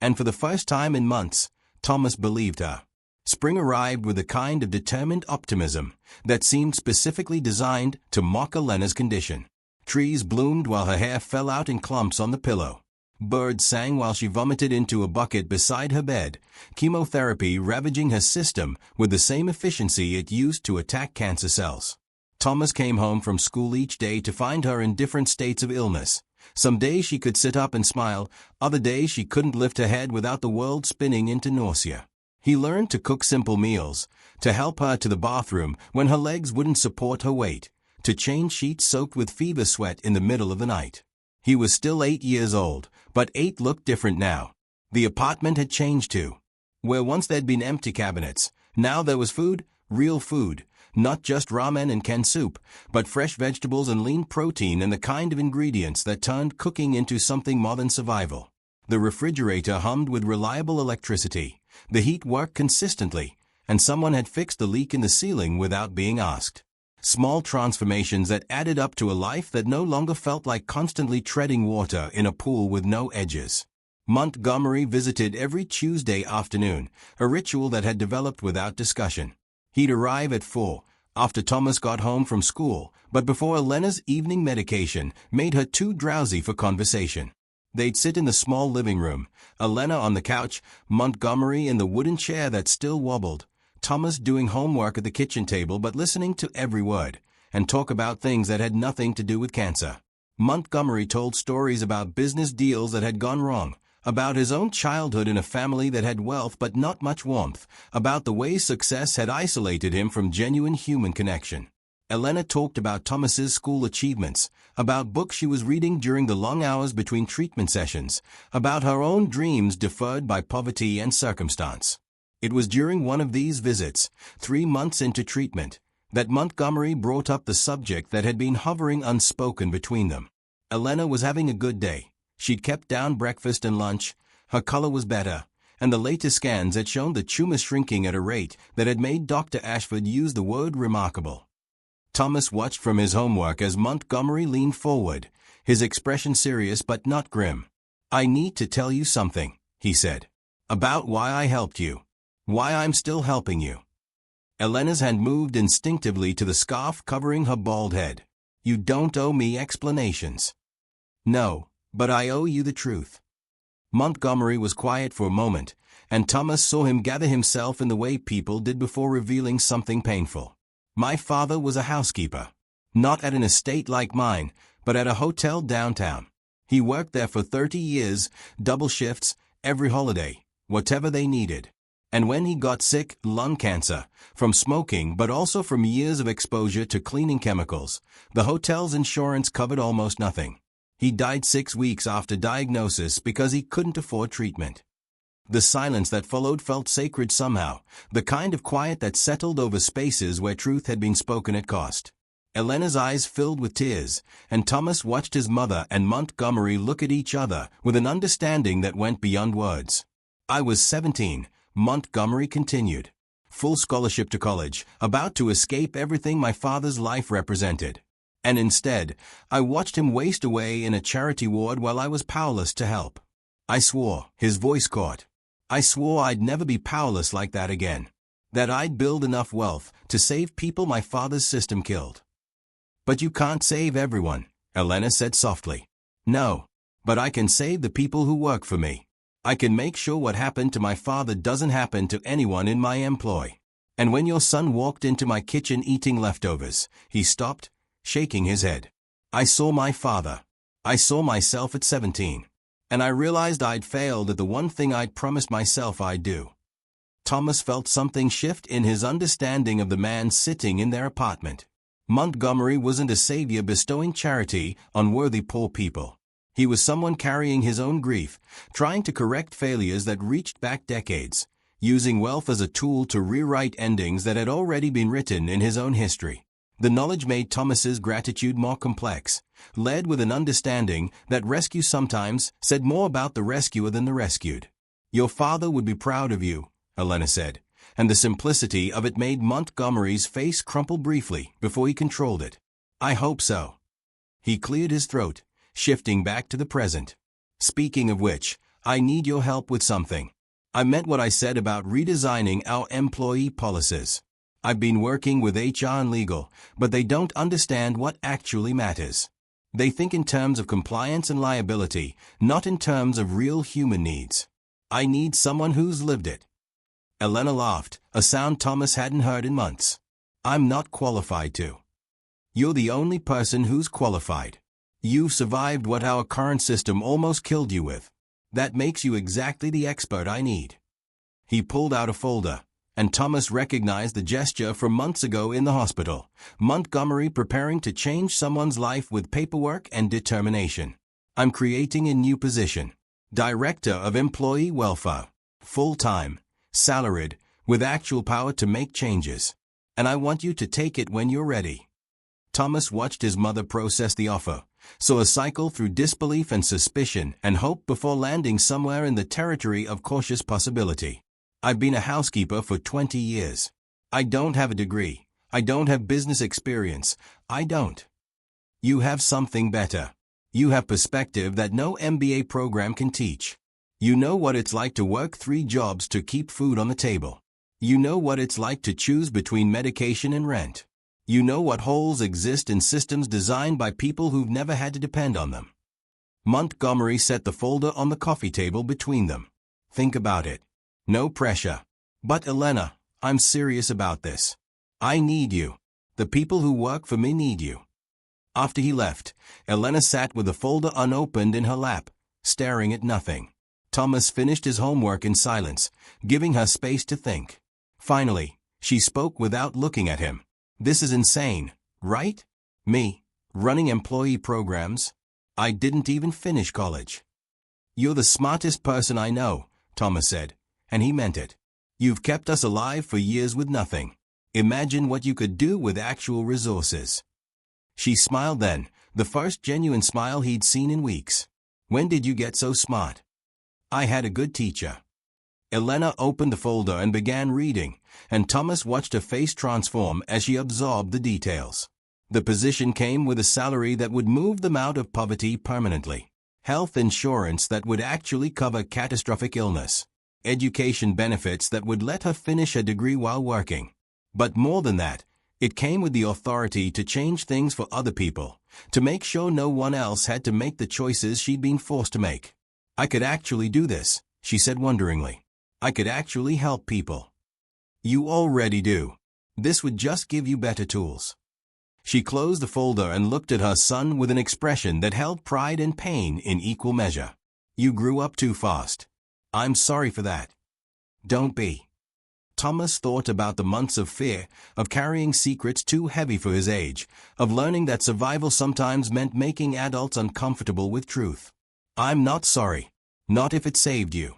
And for the first time in months, Thomas believed her. Spring arrived with a kind of determined optimism that seemed specifically designed to mock Elena's condition. Trees bloomed while her hair fell out in clumps on the pillow. Birds sang while she vomited into a bucket beside her bed, chemotherapy ravaging her system with the same efficiency it used to attack cancer cells. Thomas came home from school each day to find her in different states of illness. Some days she could sit up and smile, other days she couldn't lift her head without the world spinning into nausea. He learned to cook simple meals, to help her to the bathroom when her legs wouldn't support her weight, to change sheets soaked with fever sweat in the middle of the night. He was still 8 years old, but 8 looked different now. The apartment had changed too. Where once there'd been empty cabinets, now there was food, real food, not just ramen and canned soup, but fresh vegetables and lean protein and the kind of ingredients that turned cooking into something more than survival. The refrigerator hummed with reliable electricity, the heat worked consistently, and someone had fixed the leak in the ceiling without being asked. Small transformations that added up to a life that no longer felt like constantly treading water in a pool with no edges. Montgomery visited every Tuesday afternoon, a ritual that had developed without discussion. He'd arrive at 4, after Thomas got home from school, but before Elena's evening medication made her too drowsy for conversation. They'd sit in the small living room, Elena on the couch, Montgomery in the wooden chair that still wobbled, Thomas doing homework at the kitchen table but listening to every word, and talk about things that had nothing to do with cancer. Montgomery told stories about business deals that had gone wrong, about his own childhood in a family that had wealth but not much warmth, about the way success had isolated him from genuine human connection. Elena talked about Thomas's school achievements, about books she was reading during the long hours between treatment sessions, about her own dreams deferred by poverty and circumstance. It was during one of these visits, 3 months into treatment, that Montgomery brought up the subject that had been hovering unspoken between them. Elena was having a good day. She'd kept down breakfast and lunch, her color was better, and the latest scans had shown the tumor shrinking at a rate that had made Dr. Ashford use the word remarkable. Thomas watched from his homework as Montgomery leaned forward, his expression serious but not grim. "I need to tell you something," he said, "about why I helped you. Why I'm still helping you." Elena's hand moved instinctively to the scarf covering her bald head. "You don't owe me explanations." "No, but I owe you the truth." Montgomery was quiet for a moment, and Thomas saw him gather himself in the way people did before revealing something painful. "My father was a housekeeper. Not at an estate like mine, but at a hotel downtown. He worked there for 30 years, double shifts, every holiday, whatever they needed. And when he got sick, lung cancer, from smoking but also from years of exposure to cleaning chemicals, the hotel's insurance covered almost nothing. He died 6 weeks after diagnosis because he couldn't afford treatment." The silence that followed felt sacred somehow, the kind of quiet that settled over spaces where truth had been spoken at cost. Elena's eyes filled with tears, and Thomas watched his mother and Montgomery look at each other with an understanding that went beyond words. "I was 17, Montgomery continued. Full scholarship to college, about to escape everything my father's life represented. And instead, I watched him waste away in a charity ward while I was powerless to help. I swore," his voice caught, "I swore I'd never be powerless like that again. That I'd build enough wealth to save people my father's system killed." "But you can't save everyone," Elena said softly. "No, but I can save the people who work for me. I can make sure what happened to my father doesn't happen to anyone in my employ. And when your son walked into my kitchen eating leftovers," he stopped, shaking his head, "I saw my father. I saw myself at 17. And I realized I'd failed at the one thing I'd promised myself I'd do." Thomas felt something shift in his understanding of the man sitting in their apartment. Montgomery wasn't a savior bestowing charity on worthy poor people. He was someone carrying his own grief, trying to correct failures that reached back decades, using wealth as a tool to rewrite endings that had already been written in his own history. The knowledge made Thomas's gratitude more complex, led with an understanding that rescue sometimes said more about the rescuer than the rescued. "Your father would be proud of you," Elena said, and the simplicity of it made Montgomery's face crumple briefly before he controlled it. "I hope so." He cleared his throat, shifting back to the present. "Speaking of which, I need your help with something. I meant what I said about redesigning our employee policies. I've been working with HR and legal, but they don't understand what actually matters. They think in terms of compliance and liability, not in terms of real human needs. I need someone who's lived it. Elena laughed, a sound Thomas hadn't heard in months. I'm not qualified to. You're the only person who's qualified. You've survived what our current system almost killed you with. That makes you exactly the expert I need. He pulled out a folder, and Thomas recognized the gesture from months ago in the hospital. Montgomery preparing to change someone's life with paperwork and determination. I'm creating a new position. Director of Employee Welfare. Full-time, salaried, with actual power to make changes. And I want you to take it when you're ready. Thomas watched his mother process the offer, saw a cycle through disbelief and suspicion and hope before landing somewhere in the territory of cautious possibility. I've been a housekeeper for 20 years. I don't have a degree. I don't have business experience. I don't. You have something better. You have perspective that no MBA program can teach. You know what it's like to work 3 jobs to keep food on the table. You know what it's like to choose between medication and rent. You know what holes exist in systems designed by people who've never had to depend on them. Montgomery set the folder on the coffee table between them. Think about it. No pressure. But Elena, I'm serious about this. I need you. The people who work for me need you. After he left, Elena sat with the folder unopened in her lap, staring at nothing. Thomas finished his homework in silence, giving her space to think. Finally, she spoke without looking at him. This is insane, right? Me, running employee programs? I didn't even finish college. You're the smartest person I know, Thomas said, and he meant it. You've kept us alive for years with nothing. Imagine what you could do with actual resources. She smiled then, the first genuine smile he'd seen in weeks. When did you get so smart? I had a good teacher. Elena opened the folder and began reading, and Thomas watched her face transform as she absorbed the details. The position came with a salary that would move them out of poverty permanently. Health insurance that would actually cover catastrophic illness. Education benefits that would let her finish a degree while working. But more than that, it came with the authority to change things for other people, to make sure no one else had to make the choices she'd been forced to make. I could actually do this, she said wonderingly. I could actually help people. You already do. This would just give you better tools. She closed the folder and looked at her son with an expression that held pride and pain in equal measure. You grew up too fast. I'm sorry for that. Don't be. Thomas thought about the months of fear, of carrying secrets too heavy for his age, of learning that survival sometimes meant making adults uncomfortable with truth. I'm not sorry. Not if it saved you.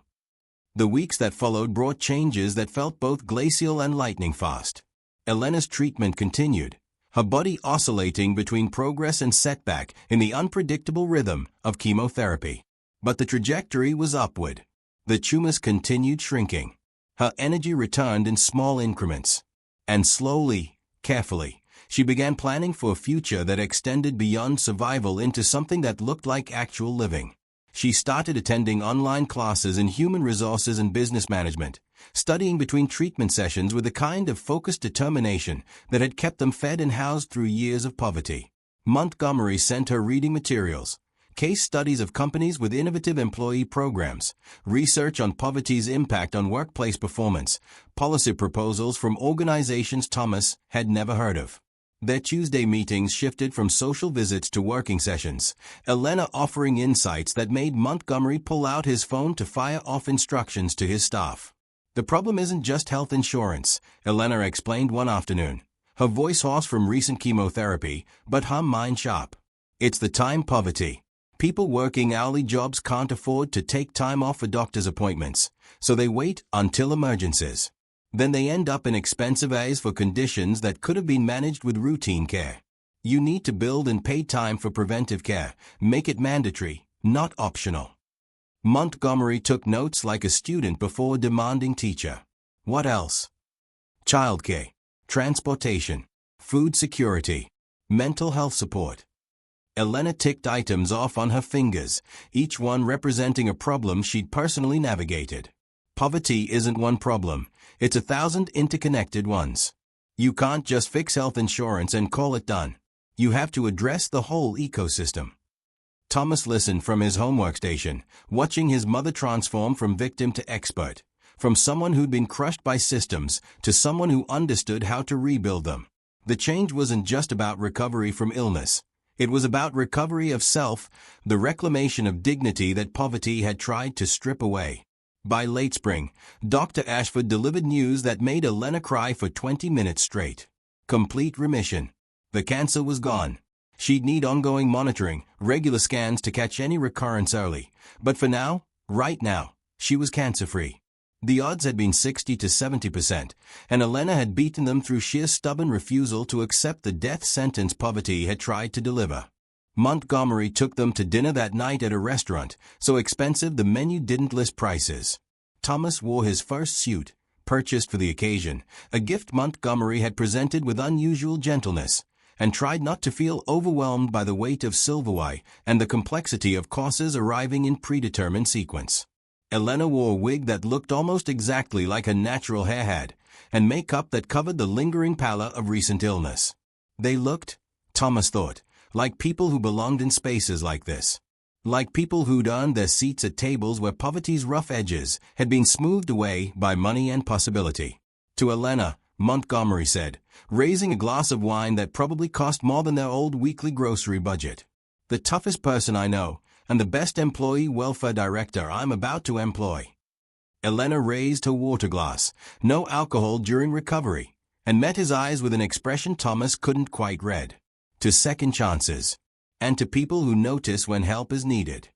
The weeks that followed brought changes that felt both glacial and lightning fast. Elena's treatment continued, her body oscillating between progress and setback in the unpredictable rhythm of chemotherapy. But the trajectory was upward. The tumors continued shrinking. Her energy returned in small increments. And slowly, carefully, she began planning for a future that extended beyond survival into something that looked like actual living. She started attending online classes in human resources and business management, studying between treatment sessions with a kind of focused determination that had kept them fed and housed through years of poverty. Montgomery sent her reading materials, case studies of companies with innovative employee programs, research on poverty's impact on workplace performance, policy proposals from organizations Thomas had never heard of. Their Tuesday meetings shifted from social visits to working sessions, Elena offering insights that made Montgomery pull out his phone to fire off instructions to his staff. The problem isn't just health insurance, Elena explained one afternoon, her voice hoarse from recent chemotherapy, but her mind sharp. It's the time poverty. People working hourly jobs can't afford to take time off for doctor's appointments, so they wait until emergencies. Then they end up in expensive AIs for conditions that could have been managed with routine care. You need to build and pay time for preventive care, make it mandatory, not optional. Montgomery took notes like a student before a demanding teacher. What else? Childcare, transportation, food security, mental health support. Elena ticked items off on her fingers, each one representing a problem she'd personally navigated. Poverty isn't one problem, it's 1,000 interconnected ones. You can't just fix health insurance and call it done. You have to address the whole ecosystem. Thomas listened from his home workstation, watching his mother transform from victim to expert, from someone who'd been crushed by systems to someone who understood how to rebuild them. The change wasn't just about recovery from illness. It was about recovery of self, the reclamation of dignity that poverty had tried to strip away. By late spring, Dr. Ashford delivered news that made Elena cry for 20 minutes straight. Complete remission. The cancer was gone. She'd need ongoing monitoring, regular scans to catch any recurrence early. But for now, right now, she was cancer-free. The odds had been 60 to 70%, and Elena had beaten them through sheer stubborn refusal to accept the death sentence poverty had tried to deliver. Montgomery took them to dinner that night at a restaurant, so expensive the menu didn't list prices. Thomas wore his first suit, purchased for the occasion, a gift Montgomery had presented with unusual gentleness, and tried not to feel overwhelmed by the weight of silverware and the complexity of courses arriving in predetermined sequence. Elena wore a wig that looked almost exactly like a natural hair had, and makeup that covered the lingering pallor of recent illness. They looked, Thomas thought, like people who belonged in spaces like this. Like people who'd earned their seats at tables where poverty's rough edges had been smoothed away by money and possibility. To Elena, Montgomery said, raising a glass of wine that probably cost more than their old weekly grocery budget. The toughest person I know, and the best employee welfare director I'm about to employ. Elena raised her water glass, no alcohol during recovery, and met his eyes with an expression Thomas couldn't quite read. To second chances, and to people who notice when help is needed.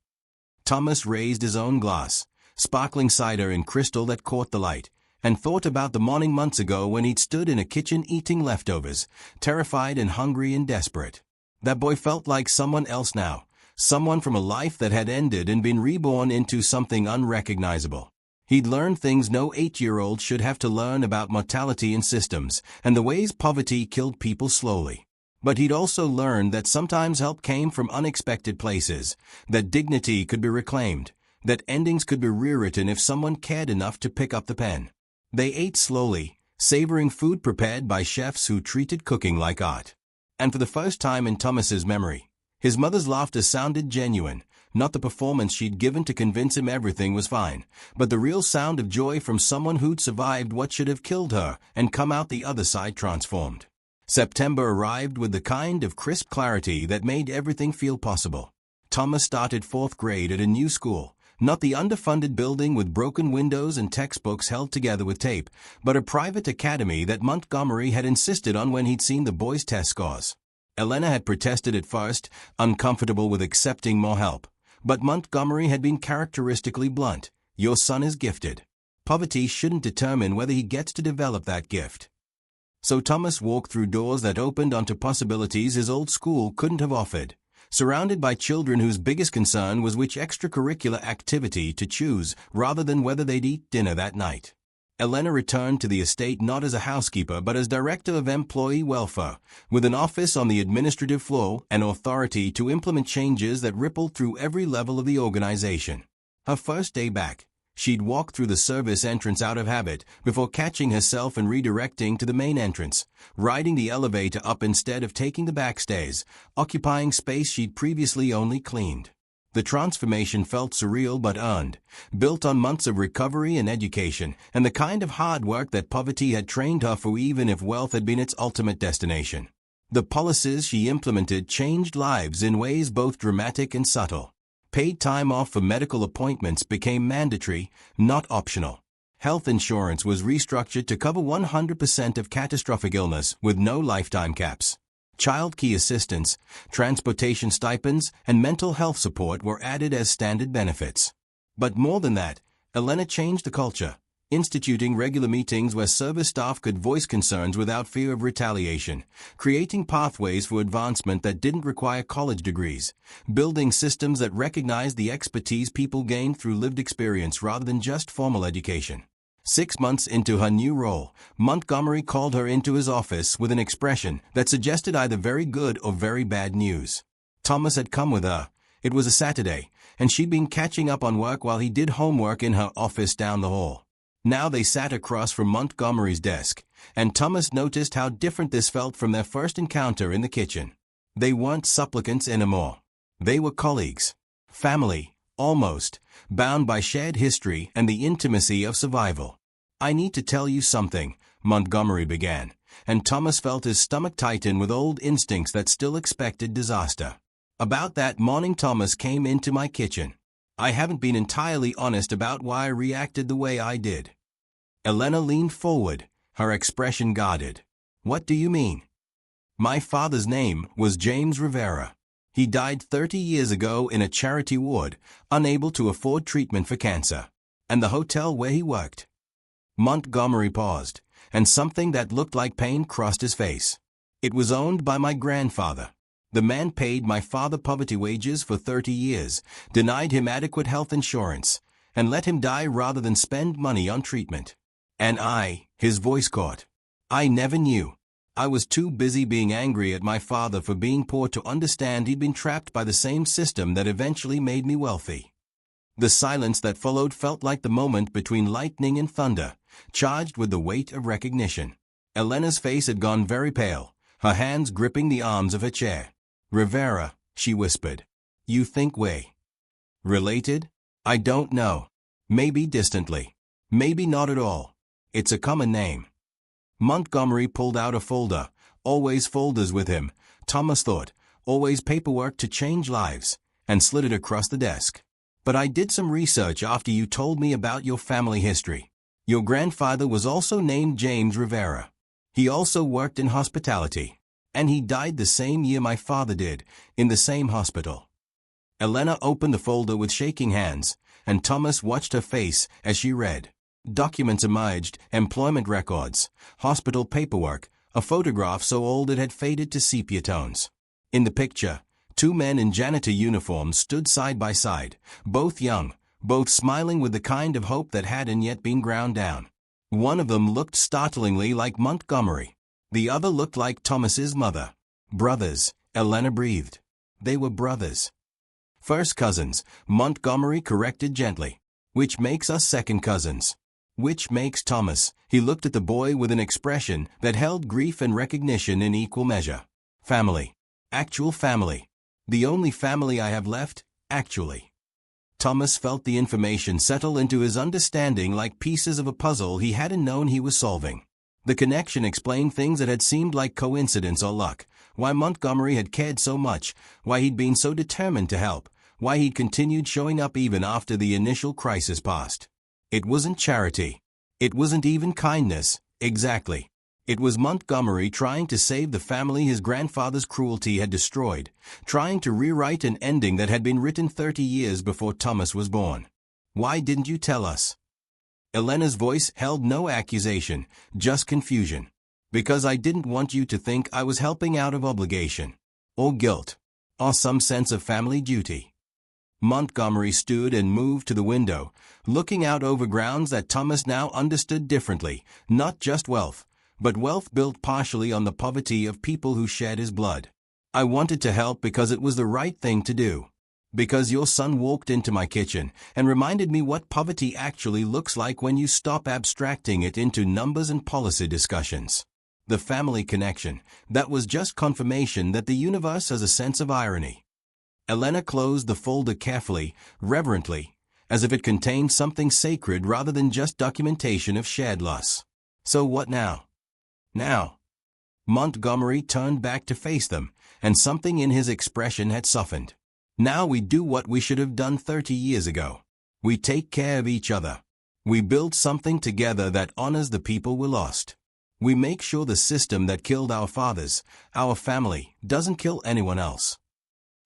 Thomas raised his own glass, sparkling cider in crystal that caught the light, and thought about the morning months ago when he'd stood in a kitchen eating leftovers, terrified and hungry and desperate. That boy felt like someone else now, someone from a life that had ended and been reborn into something unrecognizable. He'd learned things no 8-year-old should have to learn about mortality and systems, and the ways poverty killed people slowly. But he'd also learned that sometimes help came from unexpected places, that dignity could be reclaimed, that endings could be rewritten if someone cared enough to pick up the pen. They ate slowly, savoring food prepared by chefs who treated cooking like art. And for the first time in Thomas's memory, his mother's laughter sounded genuine, not the performance she'd given to convince him everything was fine, but the real sound of joy from someone who'd survived what should have killed her and come out the other side transformed. September arrived with the kind of crisp clarity that made everything feel possible. Thomas started 4th grade at a new school, not the underfunded building with broken windows and textbooks held together with tape, but a private academy that Montgomery had insisted on when he'd seen the boys' test scores. Elena had protested at first, uncomfortable with accepting more help, but Montgomery had been characteristically blunt. Your son is gifted. Poverty shouldn't determine whether he gets to develop that gift. So Thomas walked through doors that opened onto possibilities his old school couldn't have offered, surrounded by children whose biggest concern was which extracurricular activity to choose rather than whether they'd eat dinner that night. Elena returned to the estate not as a housekeeper but as director of employee welfare, with an office on the administrative floor and authority to implement changes that rippled through every level of the organization. Her first day back, she'd walk through the service entrance out of habit before catching herself and redirecting to the main entrance, riding the elevator up instead of taking the back stairs, occupying space she'd previously only cleaned. The transformation felt surreal but earned, built on months of recovery and education, and the kind of hard work that poverty had trained her for even if wealth had been its ultimate destination. The policies she implemented changed lives in ways both dramatic and subtle. Paid time off for medical appointments became mandatory, not optional. Health insurance was restructured to cover 100% of catastrophic illness with no lifetime caps. Child care assistance, transportation stipends, and mental health support were added as standard benefits. But more than that, Elena changed the culture, instituting regular meetings where service staff could voice concerns without fear of retaliation, creating pathways for advancement that didn't require college degrees, building systems that recognized the expertise people gained through lived experience rather than just formal education. 6 months into her new role, Montgomery called her into his office with an expression that suggested either very good or very bad news. Thomas had come with her. It was a Saturday, and she'd been catching up on work while he did homework in her office down the hall. Now they sat across from Montgomery's desk, and Thomas noticed how different this felt from their first encounter in the kitchen. They weren't supplicants anymore. They were colleagues. Family, almost, bound by shared history and the intimacy of survival. "I need to tell you something," Montgomery began, and Thomas felt his stomach tighten with old instincts that still expected disaster. "About that morning Thomas came into my kitchen. I haven't been entirely honest about why I reacted the way I did." Elena leaned forward, her expression guarded. "What do you mean?" "My father's name was James Rivera. He died 30 years ago in a charity ward, unable to afford treatment for cancer. And the hotel where he worked." Montgomery paused, and something that looked like pain crossed his face. "It was owned by my grandfather. The man paid my father poverty wages for 30 years, denied him adequate health insurance, and let him die rather than spend money on treatment. And his voice caught. I never knew. I was too busy being angry at my father for being poor to understand he'd been trapped by the same system that eventually made me wealthy." The silence that followed felt like the moment between lightning and thunder, charged with the weight of recognition. Elena's face had gone very pale, her hands gripping the arms of her chair. "Rivera," she whispered. "You think we're related?" "I don't know. Maybe distantly. Maybe not at all. It's a common name." Montgomery pulled out a folder. Always folders with him, Thomas thought, always paperwork to change lives, and slid it across the desk. "But I did some research after you told me about your family history. Your grandfather was also named James Rivera. He also worked in hospitality. And he died the same year my father did, in the same hospital." Elena opened the folder with shaking hands, and Thomas watched her face as she read. Documents emerged, employment records, hospital paperwork, a photograph so old it had faded to sepia tones. In the picture, 2 men in janitor uniforms stood side by side, both young, both smiling with the kind of hope that hadn't yet been ground down. One of them looked startlingly like Montgomery. The other looked like Thomas's mother. "Brothers," Elena breathed. They were brothers. "First cousins," Montgomery corrected gently. "Which makes us second cousins." "Which makes Thomas," he looked at the boy with an expression that held grief and recognition in equal measure. "Family. Actual family. The only family I have left, actually." Thomas felt the information settle into his understanding like pieces of a puzzle he hadn't known he was solving. The connection explained things that had seemed like coincidence or luck, why Montgomery had cared so much, why he'd been so determined to help, why he'd continued showing up even after the initial crisis passed. It wasn't charity. It wasn't even kindness, exactly. It was Montgomery trying to save the family his grandfather's cruelty had destroyed, trying to rewrite an ending that had been written 30 years before Thomas was born. "Why didn't you tell us?" Elena's voice held no accusation, just confusion. "Because I didn't want you to think I was helping out of obligation, or guilt, or some sense of family duty." Montgomery stood and moved to the window, looking out over grounds that Thomas now understood differently, not just wealth, but wealth built partially on the poverty of people who shed his blood. "I wanted to help because it was the right thing to do. Because your son walked into my kitchen and reminded me what poverty actually looks like when you stop abstracting it into numbers and policy discussions. The family connection, that was just confirmation that the universe has a sense of irony." Elena closed the folder carefully, reverently, as if it contained something sacred rather than just documentation of shared loss. "So what now?" "Now?" Montgomery turned back to face them, and something in his expression had softened. "Now we do what we should have done 30 years ago. We take care of each other. We build something together that honors the people we lost. We make sure the system that killed our fathers, our family, doesn't kill anyone else."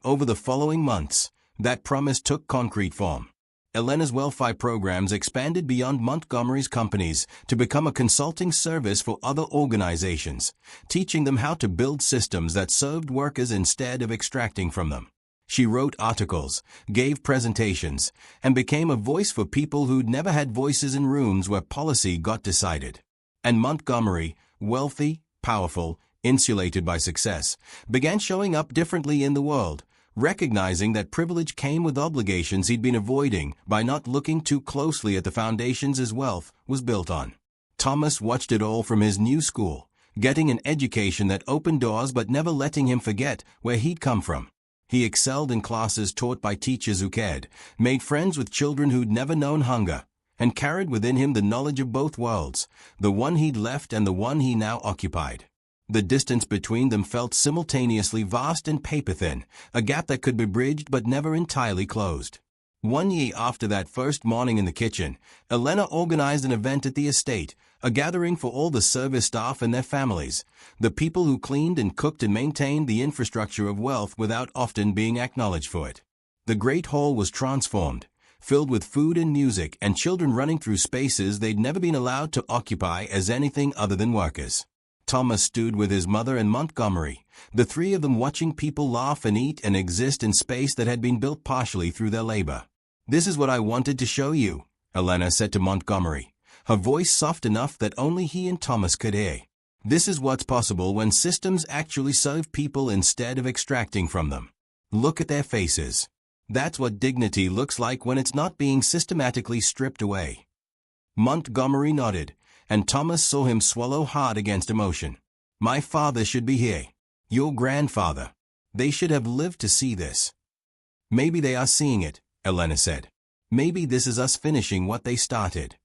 Over the following months, that promise took concrete form. Elena's welfare programs expanded beyond Montgomery's companies to become a consulting service for other organizations, teaching them how to build systems that served workers instead of extracting from them. She wrote articles, gave presentations, and became a voice for people who'd never had voices in rooms where policy got decided. And Montgomery, wealthy, powerful, insulated by success, began showing up differently in the world, recognizing that privilege came with obligations he'd been avoiding by not looking too closely at the foundations his wealth was built on. Thomas watched it all from his new school, getting an education that opened doors but never letting him forget where he'd come from. He excelled in classes taught by teachers who cared, made friends with children who'd never known hunger, and carried within him the knowledge of both worlds, the one he'd left and the one he now occupied. The distance between them felt simultaneously vast and paper-thin, a gap that could be bridged but never entirely closed. 1 year after that first morning in the kitchen, Elena organized an event at the estate, a gathering for all the service staff and their families, the people who cleaned and cooked and maintained the infrastructure of wealth without often being acknowledged for it. The great hall was transformed, filled with food and music and children running through spaces they'd never been allowed to occupy as anything other than workers. Thomas stood with his mother and Montgomery, the three of them watching people laugh and eat and exist in space that had been built partially through their labor. "This is what I wanted to show you," Elena said to Montgomery, her voice soft enough that only he and Thomas could hear. "This is what's possible when systems actually serve people instead of extracting from them. Look at their faces. That's what dignity looks like when it's not being systematically stripped away." Montgomery nodded, and Thomas saw him swallow hard against emotion. "My father should be here. Your grandfather. They should have lived to see this." "Maybe they are seeing it," Elena said. "Maybe this is us finishing what they started."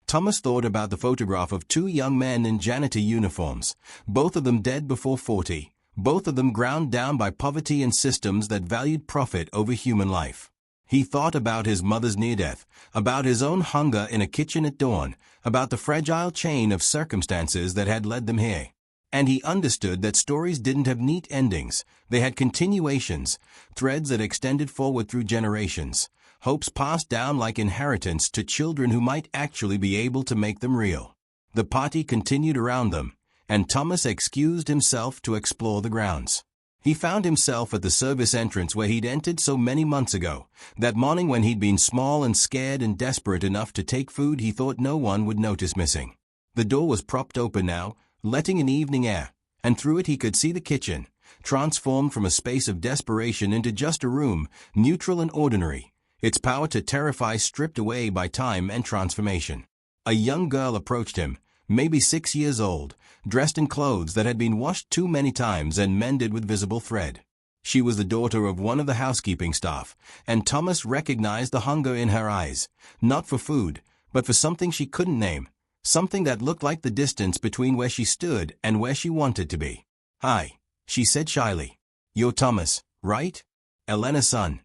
Thomas thought about the photograph of two young men in janitor uniforms, both of them dead before 40, both of them ground down by poverty and systems that valued profit over human life. He thought about his mother's near-death, about his own hunger in a kitchen at dawn, about the fragile chain of circumstances that had led them here. And he understood that stories didn't have neat endings, they had continuations, threads that extended forward through generations, hopes passed down like inheritance to children who might actually be able to make them real. The party continued around them, and Thomas excused himself to explore the grounds. He found himself at the service entrance where he'd entered so many months ago, that morning when he'd been small and scared and desperate enough to take food he thought no one would notice missing. The door was propped open now, letting in evening air, and through it he could see the kitchen, transformed from a space of desperation into just a room, neutral and ordinary, its power to terrify stripped away by time and transformation. A young girl approached him, maybe 6 years old, dressed in clothes that had been washed too many times and mended with visible thread. She was the daughter of one of the housekeeping staff, and Thomas recognized the hunger in her eyes, not for food, but for something she couldn't name, something that looked like the distance between where she stood and where she wanted to be. "Hi," she said shyly. "You're Thomas, right? Elena's son."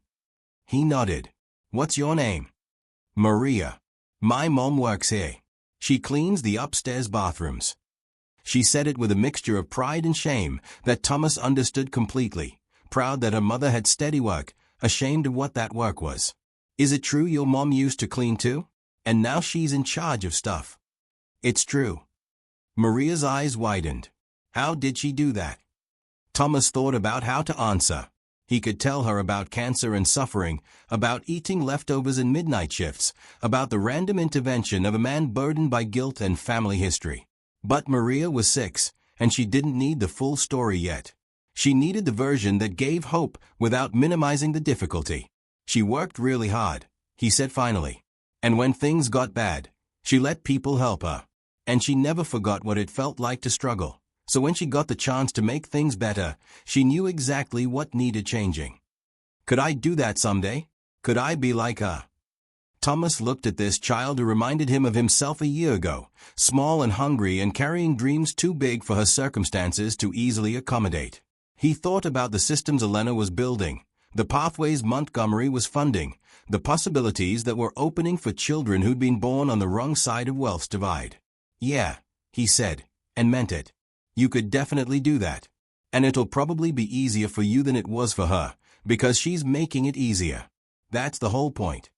He nodded. "What's your name?" "Maria. My mom works here. She cleans the upstairs bathrooms." She said it with a mixture of pride and shame that Thomas understood completely, proud that her mother had steady work, ashamed of what that work was. "Is it true your mom used to clean too? And now she's in charge of stuff?" "It's true." Maria's eyes widened. How did she do that? Thomas thought about how to answer. He could tell her about cancer and suffering, about eating leftovers in midnight shifts, about the random intervention of a man burdened by guilt and family history. But Maria was 6, and she didn't need the full story yet. She needed the version that gave hope without minimizing the difficulty. "She worked really hard," he said finally. "And when things got bad, she let people help her. And she never forgot what it felt like to struggle. So when she got the chance to make things better, she knew exactly what needed changing." "Could I do that someday? Could I be like her?" Thomas looked at this child who reminded him of himself a year ago, small and hungry and carrying dreams too big for her circumstances to easily accommodate. He thought about the systems Elena was building, the pathways Montgomery was funding, the possibilities that were opening for children who'd been born on the wrong side of wealth's divide. "Yeah," he said, and meant it. "You could definitely do that. And it'll probably be easier for you than it was for her, because she's making it easier. That's the whole point."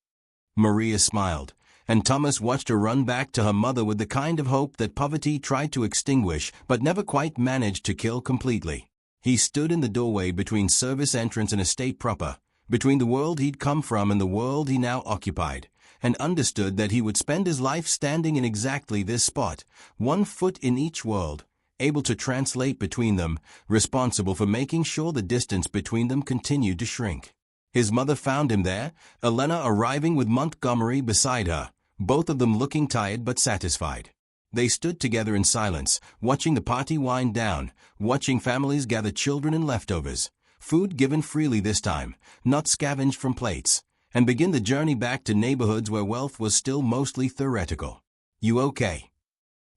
Maria smiled, and Thomas watched her run back to her mother with the kind of hope that poverty tried to extinguish but never quite managed to kill completely. He stood in the doorway between service entrance and estate proper, between the world he'd come from and the world he now occupied, and understood that he would spend his life standing in exactly this spot, 1 foot in each world, able to translate between them, responsible for making sure the distance between them continued to shrink. His mother found him there, Elena arriving with Montgomery beside her, both of them looking tired but satisfied. They stood together in silence, watching the party wind down, watching families gather children and leftovers, food given freely this time, not scavenged from plates, and begin the journey back to neighborhoods where wealth was still mostly theoretical. "You okay?"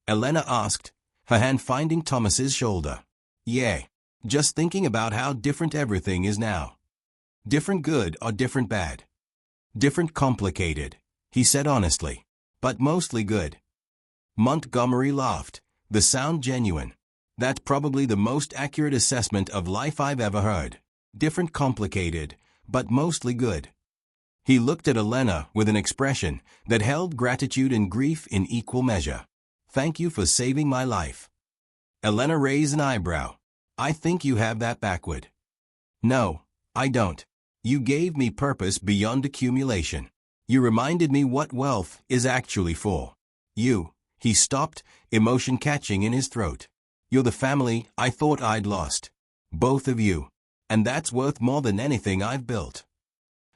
Elena asked, her hand finding Thomas's shoulder. "Yeah. Just thinking about how different everything is now." "Different good or different bad?" "Different complicated," he said honestly. "But mostly good." Montgomery laughed, the sound genuine. "That's probably the most accurate assessment of life I've ever heard. Different complicated, but mostly good." He looked at Elena with an expression that held gratitude and grief in equal measure. "Thank you for saving my life." Elena raised an eyebrow. "I think you have that backward." "No, I don't. You gave me purpose beyond accumulation. You reminded me what wealth is actually for. You." He stopped, emotion catching in his throat. "You're the family I thought I'd lost. Both of you. And that's worth more than anything I've built."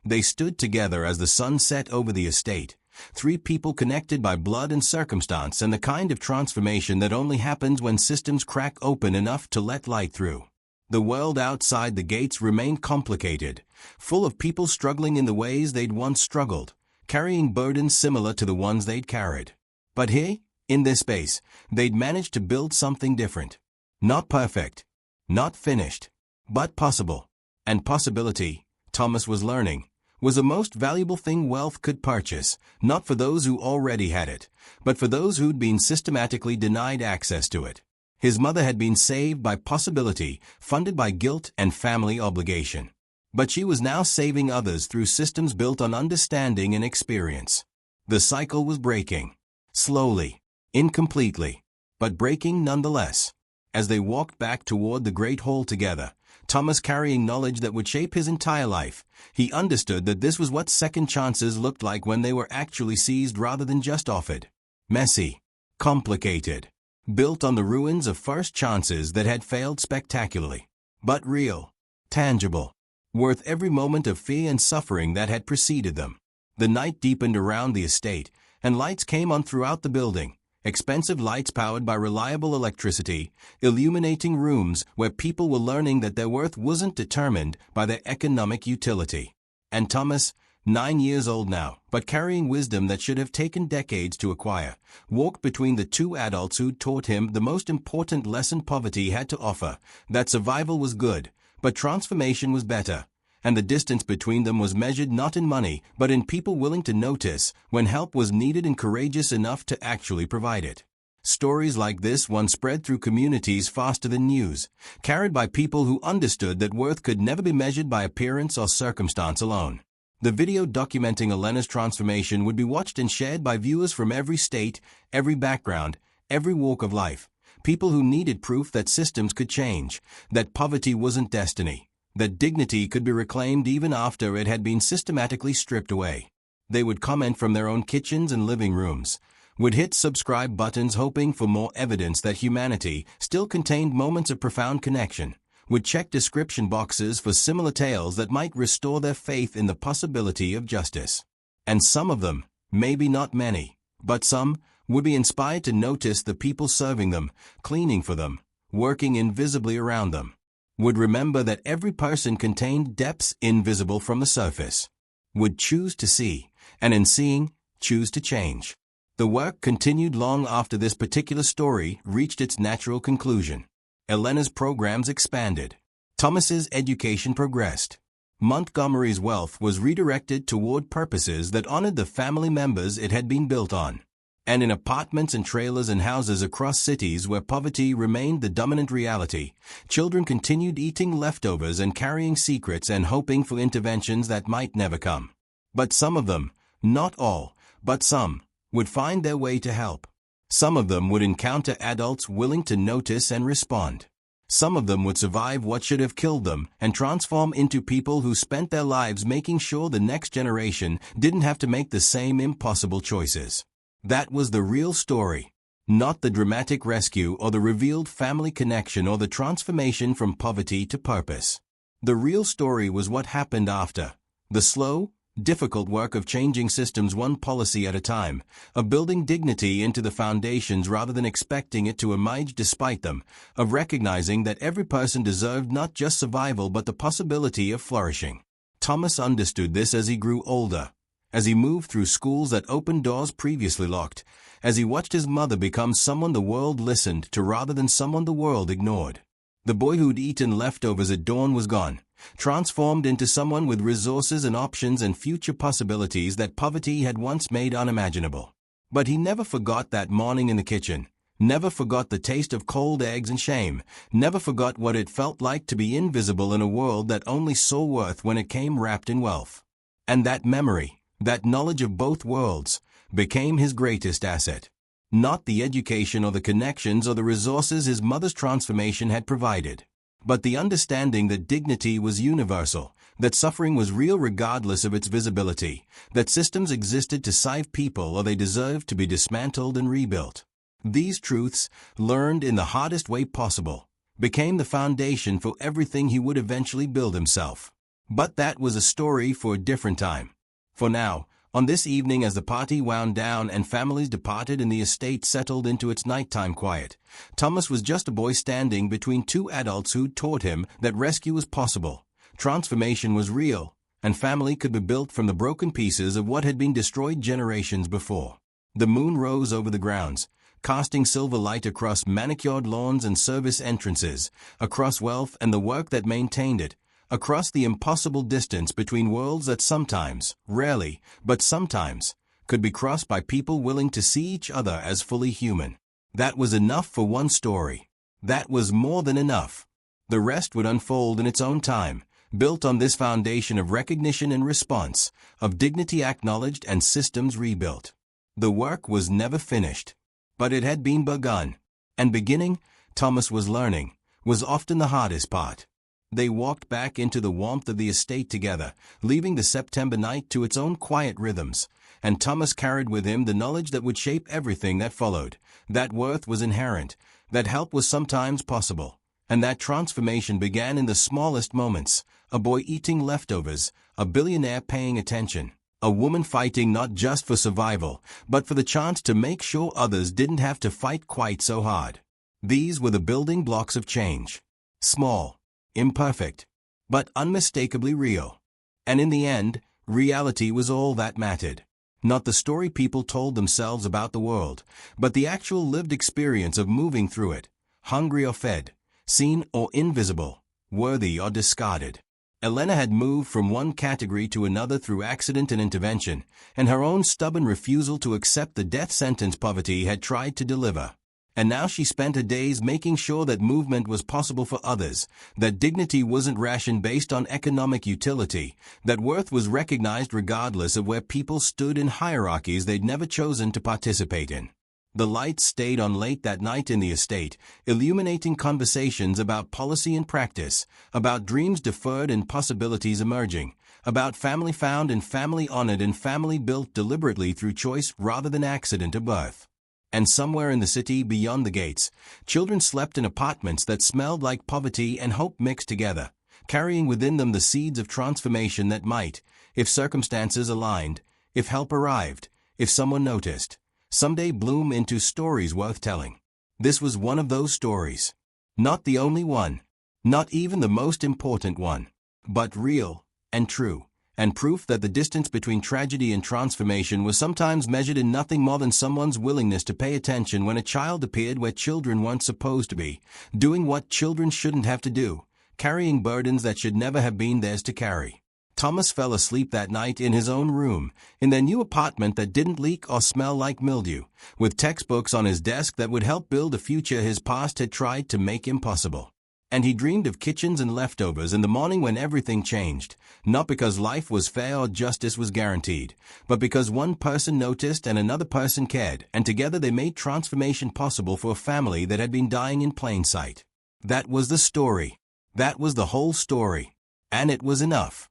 They stood together as the sun set over the estate, three people connected by blood and circumstance, and the kind of transformation that only happens when systems crack open enough to let light through. The world outside the gates remained complicated, full of people struggling in the ways they'd once struggled, carrying burdens similar to the ones they'd carried. But here, in this space, they'd managed to build something different. Not perfect, not finished, but possible. And possibility, Thomas was learning, was the most valuable thing wealth could purchase, not for those who already had it, but for those who'd been systematically denied access to it. His mother had been saved by possibility, funded by guilt and family obligation. But she was now saving others through systems built on understanding and experience. The cycle was breaking. Slowly. Incompletely, but breaking nonetheless. As they walked back toward the great hall together, Thomas carrying knowledge that would shape his entire life, he understood that this was what second chances looked like when they were actually seized rather than just offered. Messy, complicated, built on the ruins of first chances that had failed spectacularly, but real, tangible, worth every moment of fear and suffering that had preceded them. The night deepened around the estate, and lights came on throughout the building. Expensive lights powered by reliable electricity, illuminating rooms where people were learning that their worth wasn't determined by their economic utility. And Thomas, 9 years old now, but carrying wisdom that should have taken decades to acquire, walked between the two adults who'd taught him the most important lesson poverty had to offer, that survival was good, but transformation was better. And the distance between them was measured not in money, but in people willing to notice when help was needed and courageous enough to actually provide it. Stories like this one spread through communities faster than news, carried by people who understood that worth could never be measured by appearance or circumstance alone. The video documenting Elena's transformation would be watched and shared by viewers from every state, every background, every walk of life, people who needed proof that systems could change, that poverty wasn't destiny, that dignity could be reclaimed even after it had been systematically stripped away. They would comment from their own kitchens and living rooms, would hit subscribe buttons hoping for more evidence that humanity still contained moments of profound connection, would check description boxes for similar tales that might restore their faith in the possibility of justice. And some of them, maybe not many, but some, would be inspired to notice the people serving them, cleaning for them, working invisibly around them. Would remember that every person contained depths invisible from the surface. Would choose to see, and in seeing, choose to change. The work continued long after this particular story reached its natural conclusion. Elena's programs expanded. Thomas's education progressed. Montgomery's wealth was redirected toward purposes that honored the family members it had been built on. And in apartments and trailers and houses across cities where poverty remained the dominant reality, children continued eating leftovers and carrying secrets and hoping for interventions that might never come. But some of them, not all, but some, would find their way to help. Some of them would encounter adults willing to notice and respond. Some of them would survive what should have killed them and transform into people who spent their lives making sure the next generation didn't have to make the same impossible choices. That was the real story, not the dramatic rescue or the revealed family connection or the transformation from poverty to purpose. The real story was what happened after, the slow, Difficult work of changing systems one policy at a time, of building dignity into the foundations rather than expecting it to emerge despite them, of recognizing that every person deserved not just survival but the possibility of flourishing. Thomas understood this as he grew older, as he moved through schools that opened doors previously locked, as he watched his mother become someone the world listened to rather than someone the world ignored. The boy who'd eaten leftovers at dawn was gone, transformed into someone with resources and options and future possibilities that poverty had once made unimaginable. But he never forgot that morning in the kitchen, never forgot the taste of cold eggs and shame, never forgot what it felt like to be invisible in a world that only saw worth when it came wrapped in wealth. And that memory, that knowledge of both worlds, became his greatest asset. Not the education or the connections or the resources his mother's transformation had provided, but the understanding that dignity was universal, that suffering was real regardless of its visibility, that systems existed to save people or they deserved to be dismantled and rebuilt. These truths, learned in the hardest way possible, became the foundation for everything he would eventually build himself. But that was a story for a different time. For now, on this evening as the party wound down and families departed and the estate settled into its nighttime quiet, Thomas was just a boy standing between two adults who'd taught him that rescue was possible, transformation was real, and family could be built from the broken pieces of what had been destroyed generations before. The moon rose over the grounds, casting silver light across manicured lawns and service entrances, across wealth and the work that maintained it, across the impossible distance between worlds that sometimes, rarely, but sometimes, could be crossed by people willing to see each other as fully human. That was enough for one story. That was more than enough. The rest would unfold in its own time, built on this foundation of recognition and response, of dignity acknowledged and systems rebuilt. The work was never finished, but it had been begun. And beginning, Thomas was learning, was often the hardest part. They walked back into the warmth of the estate together, leaving the September night to its own quiet rhythms, and Thomas carried with him the knowledge that would shape everything that followed, that worth was inherent, that help was sometimes possible, and that transformation began in the smallest moments: a boy eating leftovers, a billionaire paying attention, a woman fighting not just for survival, but for the chance to make sure others didn't have to fight quite so hard. These were the building blocks of change. Small, imperfect, but unmistakably real. And in the end, reality was all that mattered. Not the story people told themselves about the world, but the actual lived experience of moving through it, hungry or fed, seen or invisible, worthy or discarded. Elena had moved from one category to another through accident and intervention, and her own stubborn refusal to accept the death sentence poverty had tried to deliver. And now she spent her days making sure that movement was possible for others, that dignity wasn't rationed based on economic utility, that worth was recognized regardless of where people stood in hierarchies they'd never chosen to participate in. The lights stayed on late that night in the estate, illuminating conversations about policy and practice, about dreams deferred and possibilities emerging, about family found and family honored and family built deliberately through choice rather than accident of birth. And somewhere in the city beyond the gates, children slept in apartments that smelled like poverty and hope mixed together, carrying within them the seeds of transformation that might, if circumstances aligned, if help arrived, if someone noticed, someday bloom into stories worth telling. This was one of those stories. Not the only one, not even the most important one, but real and true, and proof that the distance between tragedy and transformation was sometimes measured in nothing more than someone's willingness to pay attention when a child appeared where children weren't supposed to be, doing what children shouldn't have to do, carrying burdens that should never have been theirs to carry. Thomas fell asleep that night in his own room, in their new apartment that didn't leak or smell like mildew, with textbooks on his desk that would help build a future his past had tried to make impossible. And he dreamed of kitchens and leftovers in the morning when everything changed, not because life was fair or justice was guaranteed, but because one person noticed and another person cared, and together they made transformation possible for a family that had been dying in plain sight. That was the story. That was the whole story. And it was enough.